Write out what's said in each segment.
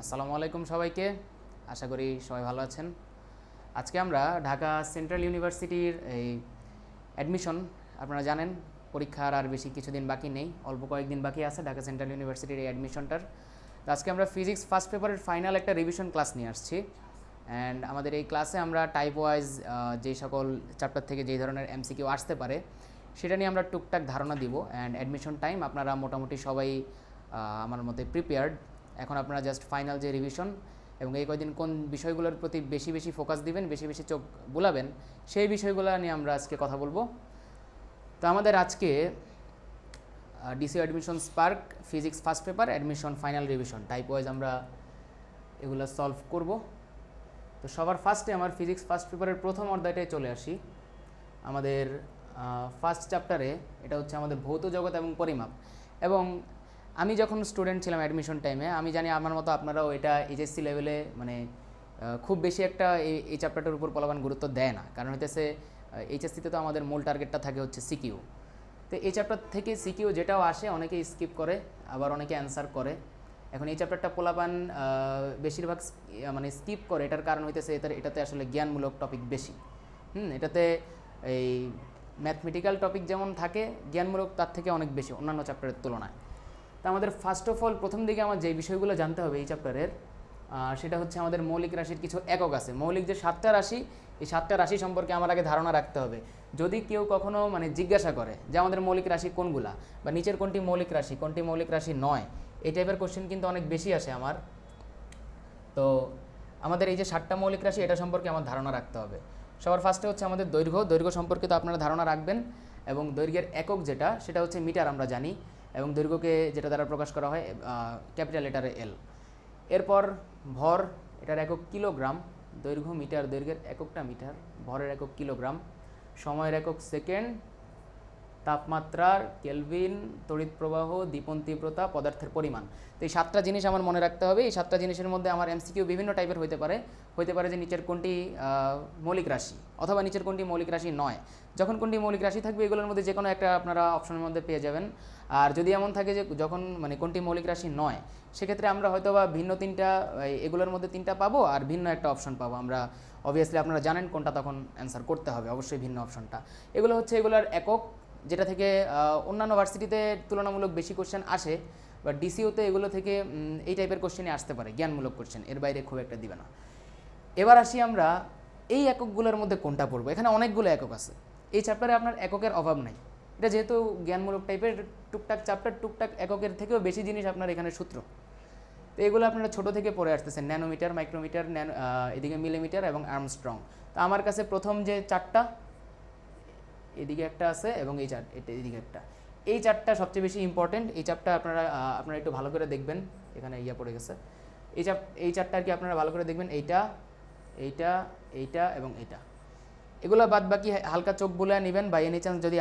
আসসালামু আলাইকুম সবাইকে। আশা করি সবাই ভালো আছেন। আজকে আমরা ঢাকা সেন্ট্রাল ইউনিভার্সিটির এই অ্যাডমিশন, আপনারা জানেন পরীক্ষার আর বেশি কিছুদিন বাকি নেই, অল্প কয়েকদিন বাকি আছে ঢাকা সেন্ট্রাল ইউনিভার্সিটির এই অ্যাডমিশনটার। তো আজকে আমরা ফিজিক্স ফার্স্ট পেপারের ফাইনাল একটা রিভিশন ক্লাস নিয়ে আসছি। অ্যান্ড আমাদের এই ক্লাসে আমরা টাইপ ওয়াইজ যেই সকল চ্যাপ্টার থেকে যেই ধরনের এমসিকিউ আসতে পারে সেটা নিয়ে আমরা টুকটাক ধারণা দিব। অ্যান্ড অ্যাডমিশন টাইম আপনারা মোটামুটি সবাই আমার মতে প্রিপেয়ার্ড। এখন আপনারা জাস্ট ফাইনাল যে রিভিশন এবং এই কয়দিন কোন বিষয়গুলোর প্রতি বেশি বেশি ফোকাস দিবেন, বেশি বেশি চোখ বুলাবেন, সেই বিষয়গুলো নিয়ে আমরা আজকে কথা বলবো। তো আমাদের আজকে DC admission spark physics first paper admission final revision type wise আমরা এগুলো সলভ করব। তো সবার ফার্স্টে আমার ফিজিক্স ফার্স্ট পেপারের প্রথম অধ্যায়টায় চলে আসি। আমাদের ফার্স্ট চ্যাপ্টারে এটা হচ্ছে আমাদের ভৌত জগৎ এবং পরিমাপ। এবং আমি যখন স্টুডেন্ট ছিলাম অ্যাডমিশন টাইমে, আমি জানি আমার মতো আপনারাও এটা এইচএসসি লেভেলে মানে খুব বেশি একটা এই চ্যাপ্টারটার উপর পোলাপান গুরুত্ব দেয় না, কারণ হইতেছে এইচএসসিতে তো আমাদের মূল টার্গেটটা থাকে হচ্ছে সিকিউ। তো এই চ্যাপ্টার থেকে সিকিউ যেটাও আসে অনেকে স্কিপ করে, আবার অনেকে অ্যান্সার করে। এখন এই চ্যাপ্টারটা পোলাপান বেশিরভাগ মানে স্কিপ করে, এটার কারণ হইতেছে এটাতে আসলে জ্ঞানমূলক টপিক বেশি। এটাতে এই ম্যাথমেটিক্যাল টপিক যেমন থাকে, জ্ঞানমূলক তার থেকে অনেক বেশি অন্যান্য চ্যাপ্টারের তুলনায়। তা আমাদের ফার্স্ট অফ অল প্রথম দিকে আমার যে বিষয়গুলো জানতে হবে এই চ্যাপ্টারের, সেটা হচ্ছে আমাদের মৌলিক রাশির কিছু একক আছে। মৌলিক যে 7টা রাশি, এই 7টা রাশি সম্পর্কে আমার আগে ধারণা রাখতে হবে। যদি কেউ কখনো মানে জিজ্ঞাসা করে যে আমাদের মৌলিক রাশি কোনগুলা, বা নিচের কোনটি মৌলিক রাশি, কোনটি মৌলিক রাশি নয়, এই টাইপের কোশ্চেন কিন্তু অনেক বেশি আসে আমার। তো আমাদের এই যে 7টা মৌলিক রাশি, এটা সম্পর্কে আমার ধারণা রাখতে হবে। সবার ফার্স্টে হচ্ছে আমাদের দৈর্ঘ্য সম্পর্কে তো আপনারা ধারণা রাখবেন, এবং দৈর্ঘ্যের একক যেটা সেটা হচ্ছে মিটার আমরা জানি, এবং দৈর্ঘ্যকে যেটা দ্বারা প্রকাশ করা হয় ক্যাপিটাল লেটারে এল। এরপর ভর, এটার একক কিলোগ্রাম। দৈর্ঘ্য মিটার, দৈর্ঘ্যের এককটা মিটার, ভরের একক কিলোগ্রাম, সময়ের একক সেকেন্ড, তাপমাত্রার কেলভিন, তড়িৎ প্রবাহ, দীপন তীব্রতা, পদার্থের পরিমাণ। তো এই 7টা জিনিস আমার মনে রাখতে হবে। এই 7টা জিনিসের মধ্যে আমার এমসিকিউ বিভিন্ন টাইপের হতে পারে যে নিচের কোনটি মৌলিক রাশি, অথবা নিচের কোনটি মৌলিক রাশি নয়। যখন কোনটি মৌলিক রাশি থাকবে এগুলোর মধ্যে যে কোনো একটা আপনারা অপশনের মধ্যে পেয়ে যাবেন। আর যদি এমন থাকে যে যখন মানে কোনটি মৌলিক রাশি নয়, সেক্ষেত্রে আমরা হয়তো বা ভিন্ন তিনটা, এগুলোর মধ্যে তিনটা পাবো আর ভিন্ন একটা অপশন পাবো আমরা। অবভিয়াসলি আপনারা জানেন কোনটা তখন অ্যান্সার করতে হবে, অবশ্যই ভিন্ন অপশনটা। এগুলো হচ্ছে এগুলোর একক, যেটা থেকে অন্যান্য ভার্সিটিতে তুলনামূলক বেশি কোশ্চেন আসে, বা ডিসিওতে এগুলো থেকে এই টাইপের কোশ্চেনই আসতে পারে, জ্ঞানমূলক কোশ্চেন, এর বাইরে খুব একটা দিবে না। এবার আসি আমরা এই এককগুলোর মধ্যে কোনটা পড়বো। এখানে অনেকগুলো একক আছে, এই চ্যাপ্টারে আপনার এককের অভাব নাই। এটা যেহেতু জ্ঞানমূলক টাইপের টুকটাক চ্যাপ্টার, টুকটাক এককের থেকেও বেশি জিনিস আপনার এখানে সূত্র। তো এগুলো আপনারা ছোটো থেকে পড়ে আসতেছেন, ন্যানোমিটার, মাইক্রোমিটার, এদিকে মিলিমিটার এবং আর্মস্ট্রং। তো আমার কাছে প্রথম যে 4টা, এদিকে একটা আছে এবং এদিকে একটা, এই 4টা সবচেয়ে বেশি ইম্পর্টেন্ট। এই চারটা আপনারা একটু ভালো করে দেখবেন, এখানে পড়ে গেছে। এই 4টা আর কি আপনারা ভালো করে দেখবেন, এইটা এইটা এইটা এবং এইটা। এগুলো বাদ বাকি হালকা চোখ বুলে নেবেন, বা এনি চান্স যদি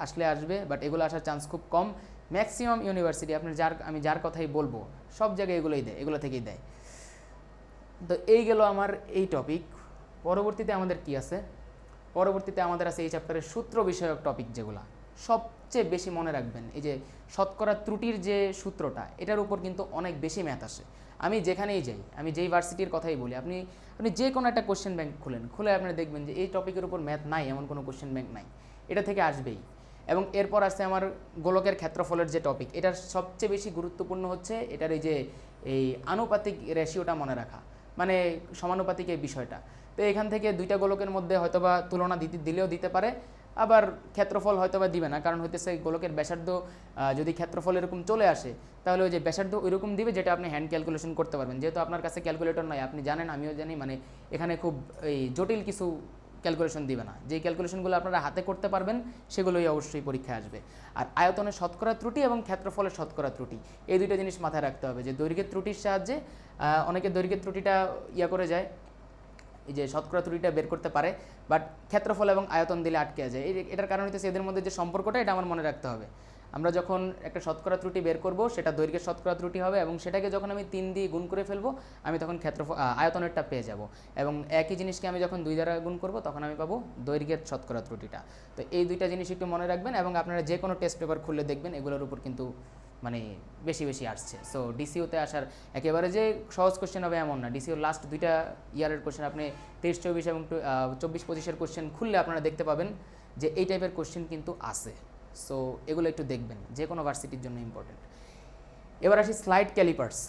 আসলে আসবে, বাট এগুলো আসার চান্স খুব কম। ম্যাক্সিমাম ইউনিভার্সিটি আপনার আমি যার কথাই বলবো সব জায়গায় এগুলোই দেয়, এগুলো থেকেই দেয়। তো এই গেল আমার এই টপিক। পরবর্তীতে আমাদের কি আছে? পরবর্তীতে আমাদের আছে এই চ্যাপ্টারের সূত্র বিষয়ক টপিক, যেগুলো সবচেয়ে বেশি মনে রাখবেন। এই যে শতকরা ত্রুটির যে সূত্রটা, এটার উপর কিন্তু অনেক বেশি ম্যাথ আসে। আমি যেখানেই যাই, আমি যেই ভার্সিটির কথাই বলি, আপনি যে কোনো একটা কোশ্চেন ব্যাংক খুলে আপনারা দেখবেন যে এই টপিকের উপর ম্যাথ নাই এমন কোনো কোশ্চেন ব্যাংক নাই, এটা থেকে আসবেই। এবং এরপর আসছে আমার গোলকের ক্ষেত্রফলের যে টপিক, এটার সবচেয়ে বেশি গুরুত্বপূর্ণ হচ্ছে এটার এই আনুপাতিক রেশিওটা মনে রাখা, মানে সমানুপাতিক এই বিষয়টা। তো এখান থেকে দুইটা গোলকের মধ্যে হয়তোবা তুলনা দিলেও দিতে পারে, আবার ক্ষেত্রফল হয়তোবা দিবে না, কারণ হইতেছে গোলকের ব্যাসার্ধ যদি ক্ষেত্রফল এরকম চলে আসে, তাহলে ওই যে ব্যাসার্ধ ওইরকম দিবে যেটা আপনি হ্যান্ড ক্যালকুলেশন করতে পারবেন। যেহেতু আপনার কাছে ক্যালকুলেটর নয়, আপনি জানেন, আমিও জানি, মানে এখানে খুব এই জটিল কিছু ক্যালকুলেশন দিবে না। যেই ক্যালকুলেশনগুলো আপনারা হাতে করতে পারবেন সেগুলোই অবশ্যই পরীক্ষায় আসবে। আর আয়তনের শতকরা ত্রুটি এবং ক্ষেত্রফলের শতকরা ত্রুটি, এই দুইটা জিনিস মাথায় রাখতে হবে। যে দৈর্ঘ্যের ত্রুটির সাহায্যে অনেকে দৈর্ঘ্যের ত্রুটিটা করে যায়, এই যে শতকরা ত্রুটিটা বের করতে পারে, বাট ক্ষেত্রফল এবং আয়তন দিলে আটকে যায়। এটার কারণ হচ্ছে এদের মধ্যে যে সম্পর্কটা, এটা আমার মনে রাখতে হবে। আমরা যখন একটা শতকরা ত্রুটি বের করব, সেটা দৈর্ঘ্যের শতকরা ত্রুটি হবে, এবং সেটাকে যখন আমি 3 দিয়ে গুণ করে ফেলবো, আমি তখন আয়তনেরটা পেয়ে যাব। এবং একই জিনিসকে আমি যখন 2 দ্বারা গুণ করব, তখন আমি পাবো দৈর্ঘ্যের শতকরা ত্রুটিটা। তো এই দুইটা জিনিস একটু মনে রাখবেন, এবং আপনারা যে কোনো টেস্ট পেপার খুললে দেখবেন এগুলোর উপর কিন্তু মানে বেশি বেশি আসছে। সো ডিসিওতে আসার একেবারে যে সহজ কোশ্চেন হবে এমন না। ডিসিওর লাস্ট 2টা ইয়ারের কোশ্চেন আপনি 23-24 এবং 24-25-এর কোশ্চেন খুললে আপনারা দেখতে পাবেন যে এই টাইপের কোশ্চেন কিন্তু আছে। সো এগুলো একটু দেখবেন, যে কোনো ভার্সিটির জন্য ইম্পর্টেন্ট। এবার আসি স্লাইড ক্যালিপার্স।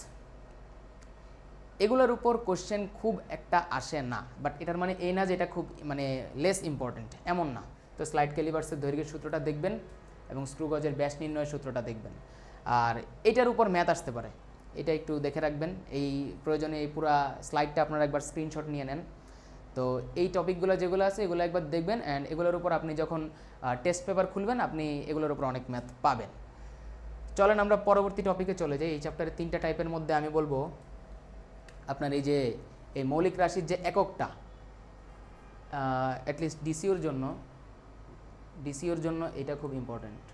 এগুলোর উপর কোশ্চেন খুব একটা আসে না, বাট এটার মানে এই না যে এটা খুব মানে লেস ইম্পর্টেন্ট, এমন না। তো স্লাইড ক্যালিপার্সের দৈর্ঘ্যের সূত্রটা দেখবেন এবং স্ক্রু গজের ব্যাস নির্ণয়ের সূত্রটা দেখবেন। আর এটার উপর ম্যাথ আসতে পারে, এটা একটু দেখে রাখবেন। এই প্রয়োজনে এই পুরো স্লাইডটা আপনারা একবার স্ক্রিনশট নিয়ে নেন। তো এই টপিকগুলো যেগুলো আছে এগুলো একবার দেখবেন, অ্যান্ড এগুলোর উপর আপনি যখন টেস্ট পেপার খুলবেন আপনি এগুলোর উপর অনেক ম্যাথ পাবেন। চলেন আমরা পরবর্তী টপিকে চলে যাই। এই চ্যাপ্টারে 3টা টাইপের মধ্যে আমি বলবো আপনার এই যে এই মৌলিক রাশির যে এককটা, অ্যাটলিস্ট ডিসিওর জন্য এটা খুব ইম্পর্ট্যান্ট।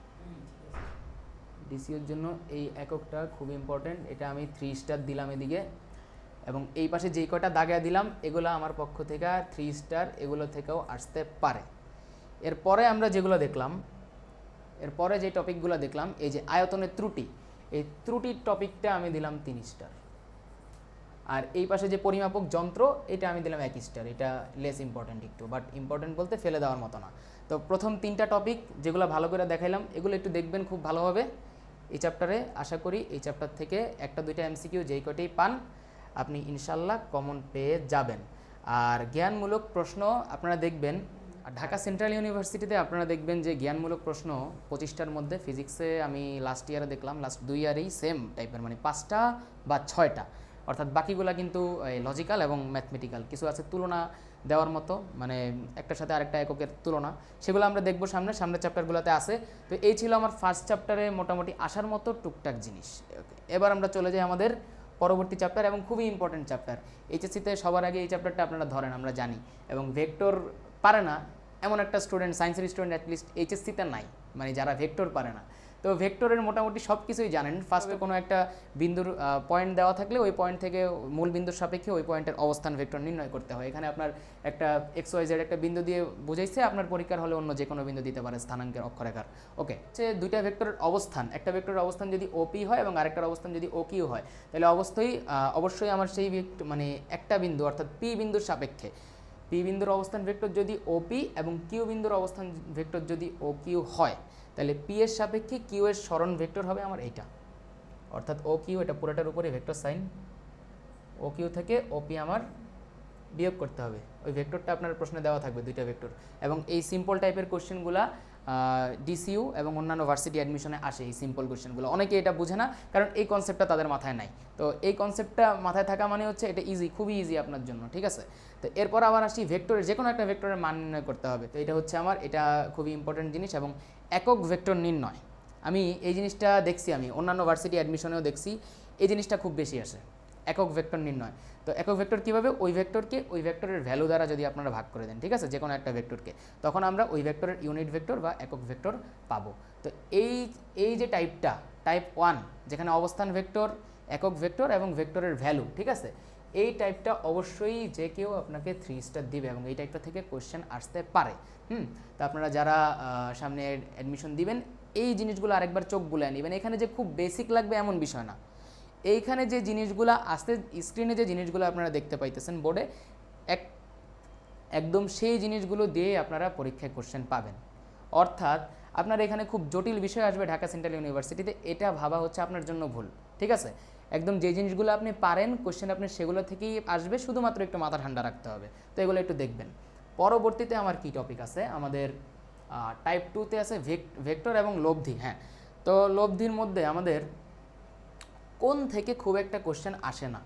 ডিসিওর জন্য এই এককটা খুব ইম্পর্ট্যান্ট। এটা আমি 3 স্টার দিলাম এদিকে, এবং এই পাশে যেই কয়টা দাগা দিলাম এগুলো আমার পক্ষ থেকে 3 স্টার, এগুলো থেকেও আসতে পারে। এরপরে আমরা যেগুলো দেখলাম, এরপরে যে টপিকগুলো দেখলাম, এই যে আয়তনের ত্রুটি, এই ত্রুটির টপিকটা আমি দিলাম 3 স্টার। আর এই পাশে যে পরিমাপক যন্ত্র, এটা আমি দিলাম 1 স্টার। এটা লেস ইম্পর্টেন্ট একটু, বাট ইম্পর্টেন্ট বলতে ফেলে দেওয়ার মতো না। তো প্রথম 3টা টপিক যেগুলো ভালো করে দেখাইলাম এগুলো একটু দেখবেন খুব ভালোভাবে এই চ্যাপ্টারে। আশা করি এই চ্যাপ্টার থেকে 1-2টা এমসিকিউ যেই কটেই পান আপনি ইনশাল্লাহ কমন পেয়ে যাবেন। আর জ্ঞানমূলক প্রশ্ন আপনারা দেখবেন ঢাকা সেন্ট্রাল ইউনিভার্সিটিতে, আপনারা দেখবেন যে জ্ঞানমূলক প্রশ্ন 25টার মধ্যে, ফিজিক্সে আমি লাস্ট ইয়ারে দেখলাম, লাস্ট 2 ইয়ারেই সেম টাইপের মানে 5টা বা 6টা, অর্থাৎ বাকিগুলা কিন্তু লজিক্যাল এবং ম্যাথমেটিক্যাল। কিছু আছে তুলনা দেওয়ার মতো, মানে একটার সাথে আরেকটা এককের তুলনা, সেগুলো আমরা দেখবো সামনের চ্যাপ্টারগুলোতে আছে। তো এই ছিল আমার ফার্স্ট চ্যাপ্টারে মোটামুটি আসার মতো টুকটাক জিনিস। এবার আমরা চলে যাই আমাদের পরবর্তী চ্যাপ্টার, এবং খুবই ইম্পর্টেন্ট চ্যাপ্টার। এইচএসসিতে সবার আগে এই চ্যাপ্টারটা আপনারা ধরেন, আমরা জানি। এবং ভেক্টর পারে না এমন একটা স্টুডেন্ট, সায়েন্সের স্টুডেন্ট অ্যাটলিস্ট এইচএসসিতে নাই, মানে যারা ভেক্টর পারে না। তো ভেক্টরের মোটামুটি সব কিছুই জানেন। ফার্স্টে কোনো একটা বিন্দুর পয়েন্ট দেওয়া থাকলে ওই পয়েন্ট থেকে মূল বিন্দুর সাপেক্ষে ওই পয়েন্টের অবস্থান ভেক্টর নির্ণয় করতে হয়। এখানে আপনার একটা XYZ একটা বিন্দু দিয়ে বুঝাইছে, আপনার পরীক্ষার হলে অন্য যে কোনো বিন্দু দিতে পারে স্থানাঙ্কের অক্ষরেখার। ওকে, সে দুইটা ভেক্টরের অবস্থান, একটা ভেক্টরের অবস্থান যদি OP হয় এবং আরেকটার অবস্থান যদি OQ হয়, তাহলে অবশ্যই আমার সেই মানে একটা বিন্দু অর্থাৎ P বিন্দুর সাপেক্ষে P বিন্দুর অবস্থান ভেক্টর যদি OP এবং Q বিন্দুর অবস্থান ভেক্টর যদি OQ হয়, তাহলে P এর সাপেক্ষে Q এর সরণ ভেক্টর হবে আমার এইটা, অর্থাৎ OQ, এটা পুরোটার উপরে ভেক্টর সাইন। OQ থেকে OP আমার বিয়োগ করতে হবে, ওই ভেক্টরটা আপনার প্রশ্নে দেওয়া থাকবে, দুইটা ভেক্টর। এবং এই সিম্পল টাইপের কোশ্চেনগুলা ডিসিইউ এবং অন্যান্য ভার্সিটি অ্যাডমিশনে আসে। এই সিম্পল কোশ্চেনগুলো অনেকে এটা বুঝে না, কারণ এই কনসেপ্টটা তাদের মাথায় নাই। তো এই কনসেপ্টটা মাথায় থাকা মানে হচ্ছে এটা ইজি, খুবই ইজি আপনার জন্য, ঠিক আছে। তো এরপর আবার আসি ভেক্টরের, যে কোনো একটা ভেক্টরের মান নির্ণয় করতে হবে। তো এটা হচ্ছে আমার, এটা খুবই ইম্পর্টেন্ট জিনিস। এবং একক ভেক্টর নির্ণয়, আমি এই জিনিসটা দেখছি, আমি অন্যান্য ভার্সিটি অ্যাডমিশনেও দেখছি, এই জিনিসটা খুব বেশি আসে, একক ভেক্টর নির্ণয়। তো একক ভেক্টর কীভাবে, ওই ভেক্টরকে ওই ভেক্টরের ভ্যালু দ্বারা যদি আপনারা ভাগ করে দেন, ঠিক আছে, যে কোনো একটা ভেক্টরকে, তখন আমরা ওই ভেক্টরের ইউনিট ভেক্টর বা একক ভেক্টর পাবো। তো এই যে টাইপটা, টাইপ 1, যেখানে অবস্থান ভেক্টর, একক ভেক্টর এবং ভেক্টরের ভ্যালু, ঠিক আছে, এই টাইপটা অবশ্যই যে কেউ আপনাকে 3 স্টার দিবে, এবং এই টাইপটা থেকে কোশ্চেন আসতে পারে। তো আপনারা যারা সামনে অ্যাডমিশন দিবেন এই জিনিসগুলো আরেকবার চোখ বুলায় নেবেন। এখানে যে খুব বেসিক লাগবে এমন বিষয় না, এইখানে যে জিনিসগুলো আসতে, স্ক্রিনে যে জিনিসগুলো আপনারা দেখতে পাইতেছেন বোর্ডে, একদম সেই জিনিসগুলো দিয়ে আপনারা পরীক্ষায় কোশ্চেন পাবেন। অর্থাৎ আপনার এখানে খুব জটিল বিষয় আসবে ঢাকা সেন্ট্রাল ইউনিভার্সিটিতে, এটা ভাবা হচ্ছে আপনার জন্য ভুল, ঠিক আছে। একদম যে জিনিসগুলো আপনি পারেন কোশ্চেন আপনার সেগুলো থেকেই আসবে, শুধুমাত্র একটু মাথা ঠান্ডা রাখতে হবে। তো এগুলো একটু দেখবেন। পরবর্তীতে আমার কি টপিক আছে, আমাদের টাইপ 2তে আছে ভেক্টর এবং লব্ধি। হ্যাঁ, তো লব্ধির মধ্যে আমাদের কোন থেকে খুব একটা কোশ্চেন আসে না,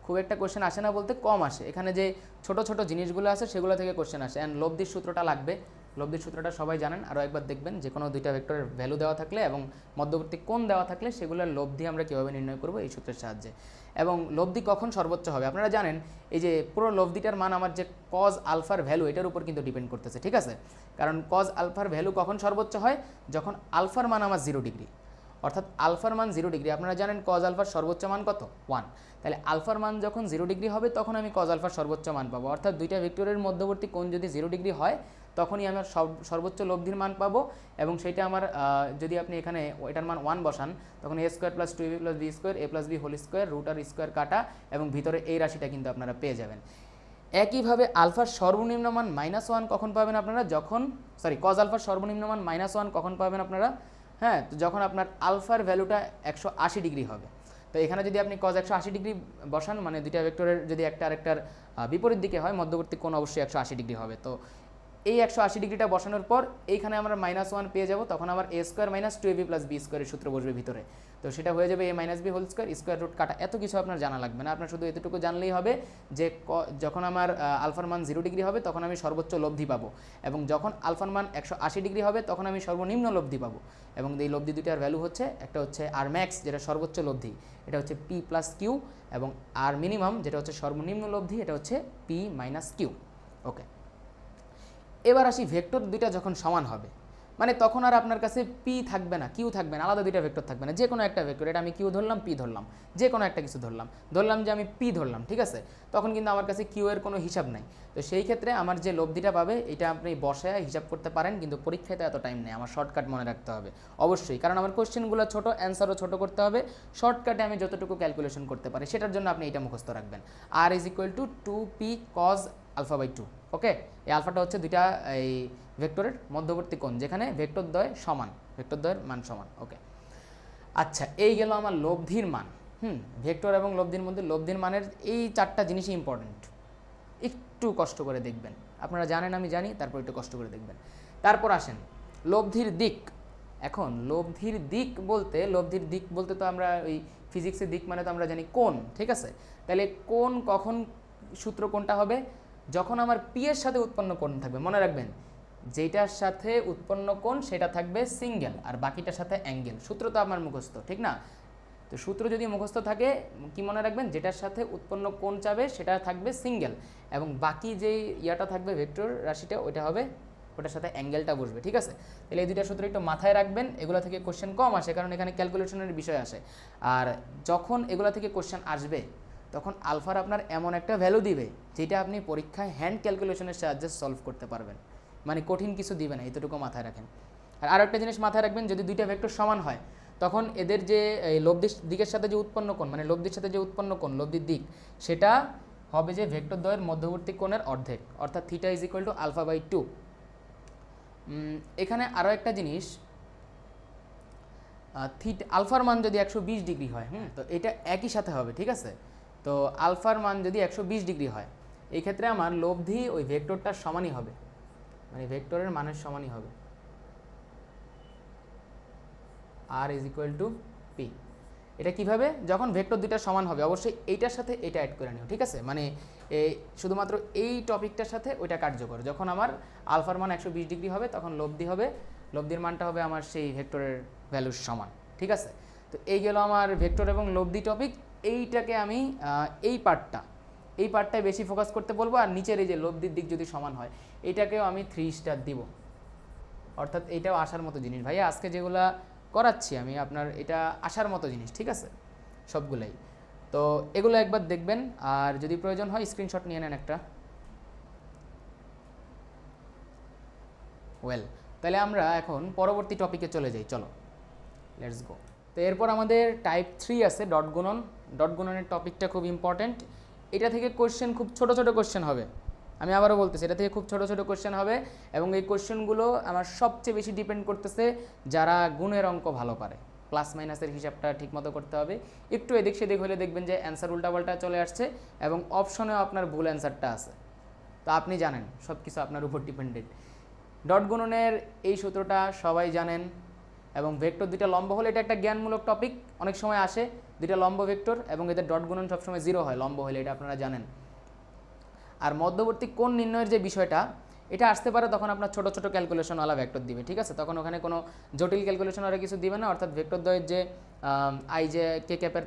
খুব একটা কোশ্চেন আসে না বলতে কম আসে। এখানে যে ছোট ছোট জিনিসগুলো আছে সেগুলো থেকে কোশ্চেন আসে। অ্যান্ড লব্ধির সূত্রটা লাগবে, লব্ধির সূত্রটা সবাই জানেন, আরও একবার দেখবেন। যে কোনো দুইটা ভেক্টরের ভ্যালু দেওয়া থাকলে এবং মধ্যবর্তী কোণ দেওয়া থাকলে সেগুলোর লব্ধি আমরা কীভাবে নির্ণয় করব এই সূত্রের সাহায্যে। এবং লব্ধি কখন সর্বোচ্চ হবে আপনারা জানেন, এই যে পুরো লব্ধিটার মান আমার যে কজ আলফার ভ্যালু, এটার উপর কিন্তু ডিপেন্ড করতেছে, ঠিক আছে। কারণ কজ আলফার ভ্যালু কখন সর্বোচ্চ হয়, যখন আলফার মান আমার 0 ডিগ্রি, অর্থাৎ আলফার মান 0 ডিগ্রি। আপনারা জানেন কজ আলফার সর্বোচ্চ মান কত 1, তাহলে আলফার মান যখন 0 ডিগ্রি হবে তখন আমি কজ আলফার সর্বোচ্চ মান পাবো। অর্থাৎ দুইটা ভেক্টরের মধ্যবর্তী কোণ যদি 0 ডিগ্রি হয় তখনই আমার সর্বোচ্চ লব্ধির মান পাবো, এবং সেটা আমার যদি আপনি এখানে এটার মান 1 বসান তখন a square plus 2ab plus B square a plus B whole square root আর স্কোয়ার কাটা, এবং ভিতরে এই রাশিটা কিন্তু আপনারা পেয়ে যাবেন। একইভাবে আলফার সর্বনিম্ন মান -1 কখন পাবেন আপনারা, যখন কজ আলফার সর্বনিম্ন মান -1 কখন পাবেন আপনারা, হ্যাঁ, তো যখন আপনার আলফার ভ্যালুটা 180 ডিগ্রি হবে। তো এখানে যদি আপনি কজ 180 ডিগ্রি বসান, মানে দুইটা ভেক্টরের যদি একটা আরেকটার বিপরীত দিকে হয়, মধ্যবর্তী কোণ অবশ্যই 180 ডিগ্রি হবে। তো এই 180 ডিগ্রিটা বসানোর পর এইখানে আমরা -1 পেয়ে যাব, তখন আবার a square minus 2ab plus B স্কোয়ারের সূত্র বসবে ভিতরে। তো সেটা হয়ে যাবে a minus B whole square square root কাটা। এত কিছু আপনার জানা লাগবে না, আপনার শুধু এতটুকু জানলেই হবে যে যখন আমার আলফার মান 0 ডিগ্রি হবে তখন আমি সর্বোচ্চ লব্ধি পাবো, এবং যখন আলফার মান 180 ডিগ্রি হবে তখন আমি সর্বনিম্ন লব্ধি পাবো। এবং এই লব্ধি দুইটার ভ্যালু হচ্ছে, একটা হচ্ছে আর ম্যাক্স যেটা সর্বোচ্চ লব্ধি, এটা হচ্ছে পি প্লাস কিউ, এবং আর মিনিমাম যেটা হচ্ছে সর্বনিম্ন লব্ধি, এটা হচ্ছে পি মাইনাস কিউ। ওকে, এবার আসি ভেক্টর দুইটা যখন সমান হবে, মানে তখন আর আপনার কাছে পি থাকবে না, কিউ থাকবে না, আলাদা দুইটা ভেক্টর থাকবে না, যে কোনো একটা ভেক্টর, এটা আমি কিউ ধরলাম, পি ধরলাম, যে কোনো একটা কিছু ধরলাম যে আমি পি ধরলাম, ঠিক আছে, তখন কিন্তু আমার কাছে কিউ এর কোনো হিসাব নাই। তো সেই ক্ষেত্রে আমার যে লব্ধিটা পাবে এটা আপনি বসায় হিসাব করতে পারেন, কিন্তু পরীক্ষায় তো এত টাইম নেই, আমার শর্টকাট মনে রাখতে হবে অবশ্যই, কারণ আমার কোশ্চেনগুলো ছোট, অ্যান্সারও ছোট করতে হবে। শর্টকাটে আমি যতটুকু ক্যালকুলেশন করতে পারি সেটার জন্য আপনি এটা মুখস্থ রাখবেন, আর is equal to 2p cos alpha by 2। Okay, এই আলফাটা হচ্ছে দুইটা এই ভেক্টরের মধ্যবর্তী কোণ যেখানে ভেক্টরদ্বয় সমান, ভেক্টরদ্বয়ের মান সমান। ওকে, আচ্ছা, এই গেল আমার লব্ধির মান। ভেক্টর এবং লব্ধির মধ্যে লব্ধির মানের এই চারটা জিনিসই ইম্পর্টেন্ট, একটু কষ্ট করে দেখবেন, আপনারা জানেন আমি জানি, তারপর একটু কষ্ট করে দেখবেন। তারপর আসেন লব্ধির দিক। এখন লব্ধির দিক বলতে তো আমরা ওই ফিজিক্সের দিক মানে তো আমরা জানি কোণ, ঠিক আছে, তাহলে কোণ কখন সূত্র কোনটা হবে, যখন আমার পি এর সাথে উৎপন্ন কোণ থাকবে, মনে রাখবেন যেটার সাথে উৎপন্ন কোণ সেটা থাকবে সিঙ্গেল আর বাকিটার সাথে অ্যাঙ্গেল। সূত্র তো আমার মুখস্থ, ঠিক না, তো সূত্র যদি মুখস্থ থাকে কি মনে রাখবেন, যেটার সাথে উৎপন্ন কোণ চাবে সেটা থাকবে সিঙ্গেল, এবং বাকি যেই ইয়াটা থাকবে ভেক্টর রাশিটা ওটা হবে, ওটার সাথে অ্যাঙ্গেলটা বসবে, ঠিক আছে। তাহলে এই দুইটা সূত্র একটু মাথায় রাখবেন, এগুলো থেকে কোশ্চেন কম আসে কারণ এখানে ক্যালকুলেশনের বিষয় আসে, আর যখন এগুলো থেকে কোশ্চেন আসবে তখন আলফার আপনার এমন একটা ভ্যালু দিবে যেটা আপনি পরীক্ষায় হ্যান্ড ক্যালকুলেশনের সাহায্যে সলভ করতে পারবেন, মানে কঠিন কিছু দিবে না, এতটুকু মাথায় রাখেন। আর আরও একটা জিনিস মাথায় রাখবেন, যদি দুইটা ভেক্টর সমান হয় তখন এদের যে লব্ধির দিকের সাথে যে উৎপন্ন কোণ, মানে লব্ধির সাথে যে উৎপন্ন কোণ লব্ধির দিক, সেটা হবে যে ভেক্টর দ্বয়ের মধ্যবর্তী কোণের অর্ধেক, অর্থাৎ theta is equal to alpha by 2। এখানে আরও একটা জিনিস, আলফার মান যদি 120 ডিগ্রি হয়, তো এটা একই সাথে হবে, ঠিক আছে। তো আলফার মান যদি 120 ডিগ্রি হয়, এই ক্ষেত্রে আমার লব্ধি ওই ভেক্টরটার সমানই হবে, মানে ভেক্টরের মানের সমানই হবে, আর ইজ ইকুয়াল টু পি। এটা কিভাবে, যখন ভেক্টর দুইটা সমান হবে, অবশ্যই এইটার সাথে এটা অ্যাড করে নিও, ঠিক আছে, মানে এই শুধুমাত্র এই টপিকটার সাথে ওইটা কার্যকর। যখন আমার আলফার মান 120 ডিগ্রি হবে তখন লব্ধি হবে, লব্ধির মানটা হবে আমার সেই ভেক্টরের ভ্যালুর সমান, ঠিক আছে। তো এই গেল আমার ভেক্টর এবং লব্ধি টপিক। এইটাকে আমি এই পার্টটায় বেশি ফোকাস করতে বলবো, আর নিচের এই যে লব্ধির দিক যদি সমান হয় এইটাকেও আমি 3 স্টার দিব, অর্থাৎ এইটাও আসার মতো জিনিস ভাইয়া, আজকে যেগুলা করাচ্ছি আমি আপনার এটা আসার মতো জিনিস, ঠিক আছে, সবগুলাই। তো এগুলো একবার দেখবেন, আর যদি প্রয়োজন হয় স্ক্রিনশট নিয়ে নেন একটা। ওয়েল, তাহলে আমরা এখন পরবর্তী টপিকে চলে যাই, চলো লেটস গো। তো এরপর আমাদের টাইপ 3 আছে ডট গুণন। ডট গুণনের টপিকটা খুব ইম্পর্ট্যান্ট, এটা থেকে কোশ্চেন খুব ছোট ছোট কোশ্চেন হবে, আমি আবারও বলতেছি এটা থেকে খুব ছোট ছোট কোশ্চেন হবে, এবং এই কোশ্চেনগুলো আমার সবচেয়ে বেশি ডিপেন্ড করতেছে যারা গুণের অঙ্ক ভালো পারে, প্লাস মাইনাসের হিসাবটা ঠিকমতো করতে হবে। একটু এদিক সেদিক হলে দেখবেন যে অ্যান্সার উল্টাপাল্টা চলে আসছে, এবং অপশনেও আপনার ভুল অ্যান্সারটা আছে, তো আপনি জানেন সব কিছু আপনার উপর ডিপেন্ডেন্ট। ডট গুণনের এই সূত্রটা সবাই জানেন, এবং ভেক্টর দুইটা লম্ব হলে এটা একটা জ্ঞানমূলক টপিক, অনেক সময় আসে দুইটা লম্ব ভেক্টর এবং এদের ডট গুণন সবসময় 0 হয় লম্ব হলে, এটা আপনারা জানেন। আর মধ্যবর্তী কোণ নির্ণয়ের যে বিষয়টা, এটা আসতে পারে তখন আপনার ছোটো ছোটো ক্যালকুলেশনওয়ালা ভেক্টর দিবে, ঠিক আছে, তখন ওখানে কোনো জটিল ক্যালকুলেশন আর কিছু দিবে না, অর্থাৎ ভেক্টর দ্বয়ের যে আই যে কে ক্যাপের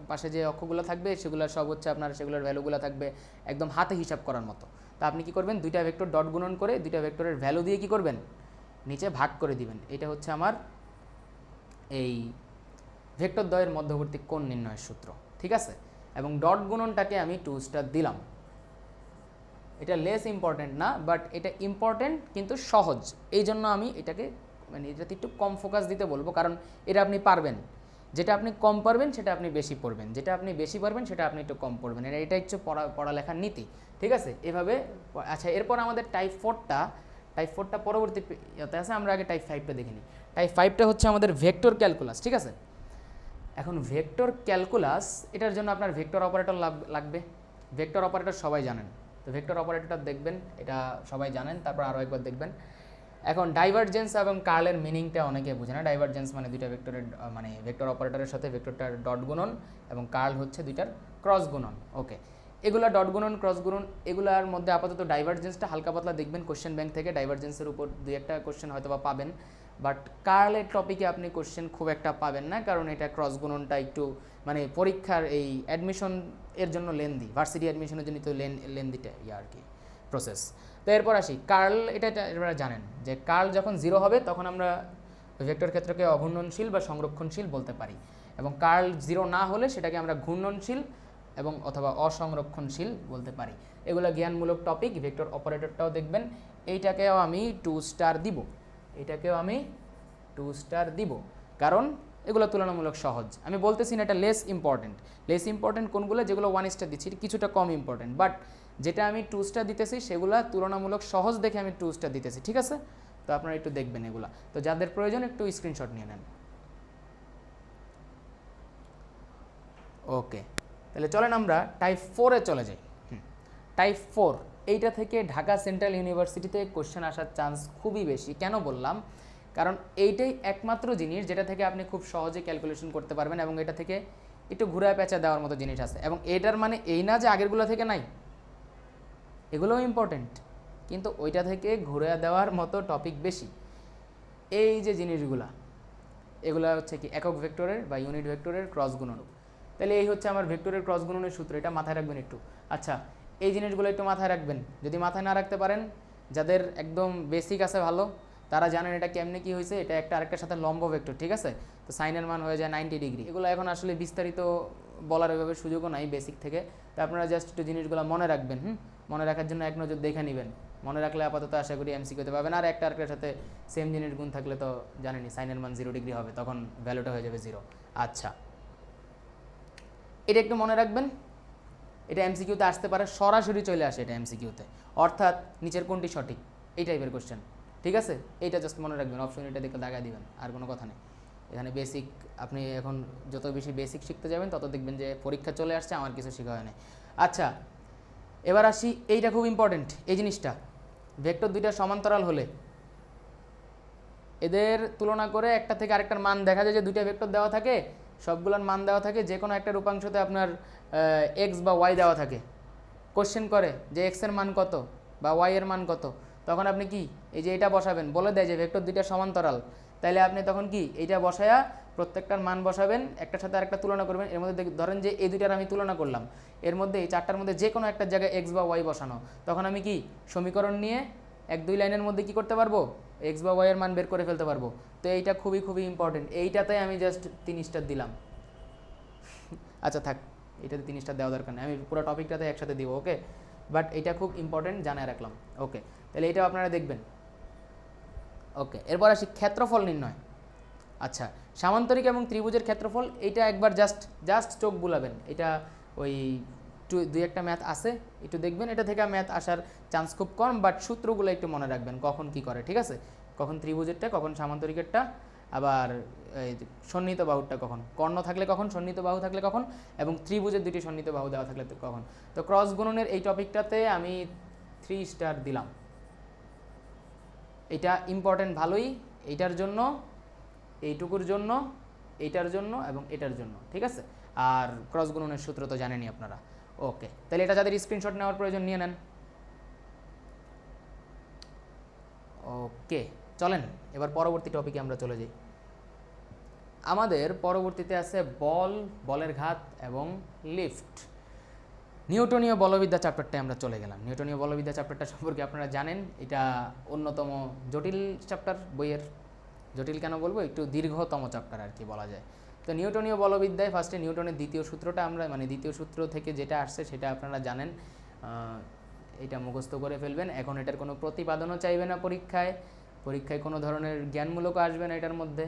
পাশে যে অক্ষগুলো থাকবে সেগুলো সব হচ্ছে আপনার, সেগুলোর ভ্যালুগুলো থাকবে একদম হাতে হিসাব করার মতো। তা আপনি কি করবেন, দুইটা ভেক্টর ডট গুণন করে দুইটা ভেক্টরের ভ্যালু দিয়ে কি করবেন, নিচে ভাগ করে দিবেন। এটা হচ্ছে আমার এই ভেক্টর দ্বয়ের মধ্যবর্তী কোণ নির্ণয়ের সূত্র, ঠিক আছে। এবং ডট গুণনটাকে আমি 2 স্টার দিলাম। এটা লেস ইম্পর্টেন্ট না, বাট এটা ইম্পর্টেন্ট কিন্তু সহজ, এই জন্য আমি এটাকে মানে এটাতে একটু কম ফোকাস দিতে বলবো, কারণ এটা আপনি পারবেন। যেটা আপনি কম পারবেন সেটা আপনি বেশি পড়বেন, যেটা আপনি বেশি পারবেন সেটা আপনি একটু কম পড়বেন। এটা হচ্ছে পড়ালেখার নীতি, ঠিক আছে, এভাবে। আচ্ছা, এরপর আমাদের টাইপ 4টা পরবর্তী ইয়েতে আছে। আমরা আগে টাইপ 5টা দেখে নিই। টাইপ 5টা হচ্ছে আমাদের ভেক্টর ক্যালকুলাস, ঠিক আছে। এখন ভেক্টর ক্যালকুলাস, এটার জন্য আপনার ভেক্টর অপারেটর লাগবে। ভেক্টর অপারেটর সবাই জানেন, তো ভেক্টর অপারেটরটা দেখবেন, এটা সবাই জানেন। তারপর আরও একবার দেখবেন। এখন ডাইভারজেন্স এবং কার্লের মিনিংটা অনেকে বুঝে না। ডাইভারজেন্স মানে দুইটা ভেক্টরের মানে ভেক্টর অপারেটরের সাথে ভেক্টরটার ডট গুণন, এবং কার্ল হচ্ছে দুইটার ক্রস গুণন। ওকে, এগুলা ডট গুণন, ক্রস গুণন, এগুলার মধ্যে আপাতত ডাইভারজেন্সটা হালকা পাতলা দেখবেন কোশ্চেন ব্যাংক থেকে। ডাইভারজেন্সের উপর দুই একটা কোশ্চেন হয়তো বা পাবেন, বাট কার্লের টপিকে আপনি কোশ্চেন খুব একটা পাবেন না, কারণ এটা ক্রস গুণনটা একটু মানে পরীক্ষার এই অ্যাডমিশন এর জন্য লেন্দি, ভার্সিটি অ্যাডমিশনের জন্য তো লেন্দিটা আর কি প্রসেস। তো এরপর আসি কার্ল। এটা আপনারা জানেন যে কার্ল যখন 0 হবে তখন আমরা ভেক্টর ক্ষেত্রকে অঘূর্ণনশীল বা সংরক্ষণশীল বলতে পারি, এবং কার্ল 0 না হলে সেটাকে আমরা ঘূর্ণনশীল এবং অথবা অসংরক্ষণশীল বলতে পারি। এগুলো জ্ঞানমূলক টপিক। ভেক্টর অপারেটরটাও দেখবেন। এইটাকেও আমি 2 স্টার দিব, এটাকেও আমি 2 স্টার দিব, কারণ এগুলো তুলনামূলক সহজ। আমি বলতেছি না এটা লেস ইম্পর্টেন্ট কোনগুলো, যেগুলো 1 স্টার দিচ্ছি কিছুটা কম ইম্পর্টেন্ট, বাট যেটা আমি 2 স্টার দিতেছি সেগুলো তুলনামূলক সহজ দেখে আমি 2 স্টার দিতেছি, ঠিক আছে। তো আপনারা একটু দেখবেন এগুলা। তো যাদের প্রয়োজন একটু স্ক্রিনশট নিয়ে নেন। ওকে, তাহলে চলেন আমরা টাইপ 4-এ চলে যাই। টাইপ 4 এইটা থেকে ঢাকা সেন্ট্রাল ইউনিভার্সিটিতে কোশ্চেন আসার চান্স খুবই বেশি। কেন বললাম? কারণ এইটাই একমাত্র জিনিস যেটা থেকে আপনি খুব সহজে ক্যালকুলেশন করতে পারবেন, এবং এটা থেকে একটু ঘুরা পেঁচা দেওয়ার মতো জিনিস আছে। এবং এটার মানে এই না যে আগেরগুলো থেকে নাই, এগুলোও ইম্পর্টেন্ট, কিন্তু ওইটা থেকে ঘুরে দেওয়ার মতো টপিক বেশি। এই যে জিনিসগুলা, এগুলা হচ্ছে কি একক ভেক্টরের বা ইউনিট ভেক্টরের ক্রস গুণন। তাহলে এই হচ্ছে আমার ভেক্টরের ক্রস গুণনের সূত্র, এটা মাথায় রাখবেন একটু। আচ্ছা, এই জিনিসগুলো একটু মাথায় রাখবেন। যদি মাথায় না রাখতে পারেন, যাদের একদম বেসিক আছে ভালো, তারা জানেন এটা কেমনে কি হয়েছে। এটা একটা আরেকটার সাথে লম্ব ভেক্টর, ঠিক আছে। তো সাইনের মান হয়ে যায় 90 ডিগ্রি। এগুলো এখন আসলে বিস্তারিত বলার ওইভাবে সুযোগও নাই বেসিক থেকে। তো আপনারা জাস্ট একটু জিনিসগুলো মনে রাখবেন। মনে রাখার জন্য এক নজর দেখে নেবেন। মনে রাখলে আপাতত আশা করি এমসিকিউতে পাবেন। আর একটা আরেকটার সাথে সেম জিনিস গুণ থাকলে তো জানেনই সাইনের মান 0 ডিগ্রি হবে, তখন ভ্যালুটা হয়ে যাবে 0। আচ্ছা, এটা একটু মনে রাখবেন। এটা এমসিকিউতে আসতে পারে, সরাসরি চলে আসে এটা এমসিকিউতে, অর্থাৎ নিচের কোনটি সঠিক, এই টাইপের কোশ্চেন, ঠিক আছে। এইটা জাস্ট মনে রাখবেন, অপশন এটা দেখে দাগা দিবেন, আর কোনো কথা নেই। এখানে বেসিক, আপনি এখন যত বেশি বেসিক শিখতে যাবেন তত দেখবেন যে পরীক্ষা চলে আসছে, আমার কিছু শেখা হয় না। আচ্ছা, এবার আসি, এইটা খুব ইম্পর্টেন্ট এই জিনিসটা। ভেক্টর দুইটা সমান্তরাল হলে এদের তুলনা করে একটা থেকে আরেকটার মান দেখা যায় যে দুইটা ভেক্টর দেওয়া থাকে, সবগুলোর মান দেওয়া থাকে, যে কোনো একটা রূপাংশতে আপনার এক্স বা ওয়াই দেওয়া থাকে। কোশ্চেন করে যে এক্স এর মান কত বা ওয়াই এর মান কত, তখন আপনি কি এই যে এটা বসাবেন, বলে দেয় যে ভেক্টর দুইটা সমান্তরাল, তাইলে আপনি তখন কি এইটা বসায়া প্রত্যেকটার মান বসাবেন, একটার সাথে আরেকটা তুলনা করবেন। এর মধ্যে ধরেন যে এই দুইটার আমি তুলনা করলাম, এর মধ্যে এই চারটার মধ্যে যে কোনো একটা জায়গায় এক্স বা ওয়াই বসানো, তখন আমি কি সমীকরণ নিয়ে 1-2 লাইনের মধ্যে কি করতে পারবো, এক্স বা ওয়াই এর মান বের করে ফেলতে পারবো। তো এইটা খুবই খুবই ইম্পর্টেন্ট। এইটাতে আমি জাস্ট 3 স্টার দিলাম। আচ্ছা থাক, এটাতে 3 স্টার দেওয়া দরকার নেই, আমি পুরো টপিকটাতে একসাথে দিব, ওকে। বাট এটা খুব ইম্পর্টেন্ট, জানায় রাখলাম, ওকে। তাহলে এটাও আপনারা দেখবেন, ওকে। এরপর আসি ক্ষেত্রফল নির্ণয়। আচ্ছা, সামান্তরিক এবং ত্রিভুজের ক্ষেত্রফল, এইটা একবার জাস্ট চোখ বুলাবেন। এটা ওই 2-1টা ম্যাথ আছে, একটু দেখবেন। এটা থেকে ম্যাথ আসার চান্স খুব কম, বাট সূত্রগুলো একটু মনে রাখবেন, কখন কি করে, ঠিক আছে। কখন ত্রিভুজেরটা, কখন সামান্তরিকেরটা, আবার সন্নিহিত বাহুরটা কখন, কর্ণ থাকলে কখন, সন্নিহিত বাহু থাকলে কখন, এবং ত্রিভুজের দুটি সন্নিহিত বাহু দেওয়া থাকলে কখন। তো ক্রস গুণনের এই টপিকটাতে আমি 3 স্টার দিলাম। এটা ইম্পর্টেন্ট ভালোই, এইটার জন্য, এইটুকুর জন্য, এইটার জন্য এবং এটার জন্য, ঠিক আছে। আর ক্রস গুণনের সূত্র তো জানেনই আপনারা, ওকে। তাহলে এটা যাদের স্ক্রিনশট নেওয়ার প্রয়োজন নিয়ে নেন, ওকে। চলেন এবার পরবর্তী টপিকে আমরা চলে যাই। আমাদের পরবর্তীতে আছে বলের ঘাত এবং লিফট। নিউটনীয় বলবিদ্যা চ্যাপ্টারটায় আমরা চলে গেলাম। নিউটনীয় বলবিদ্যা চ্যাপ্টারটা সম্পর্কে আপনারা জানেন, এটা অন্যতম জটিল চ্যাপ্টার বইয়ের, জটিল কেন বলবো, একটু দীর্ঘতম চ্যাপ্টার আর কি বলা যায়। তো নিউটনীয় বলবিদ্যায় ফার্স্টে নিউটনের দ্বিতীয় সূত্রটা আমরা মানে দ্বিতীয় সূত্র থেকে যেটা আসছে সেটা আপনারা জানেন, এটা মুখস্থ করে ফেলবেন। এখন এটার কোনো প্রতিপাদনও চাইবে না পরীক্ষায়, কোনো ধরনের জ্ঞানমূলক আসবে না এটার মধ্যে।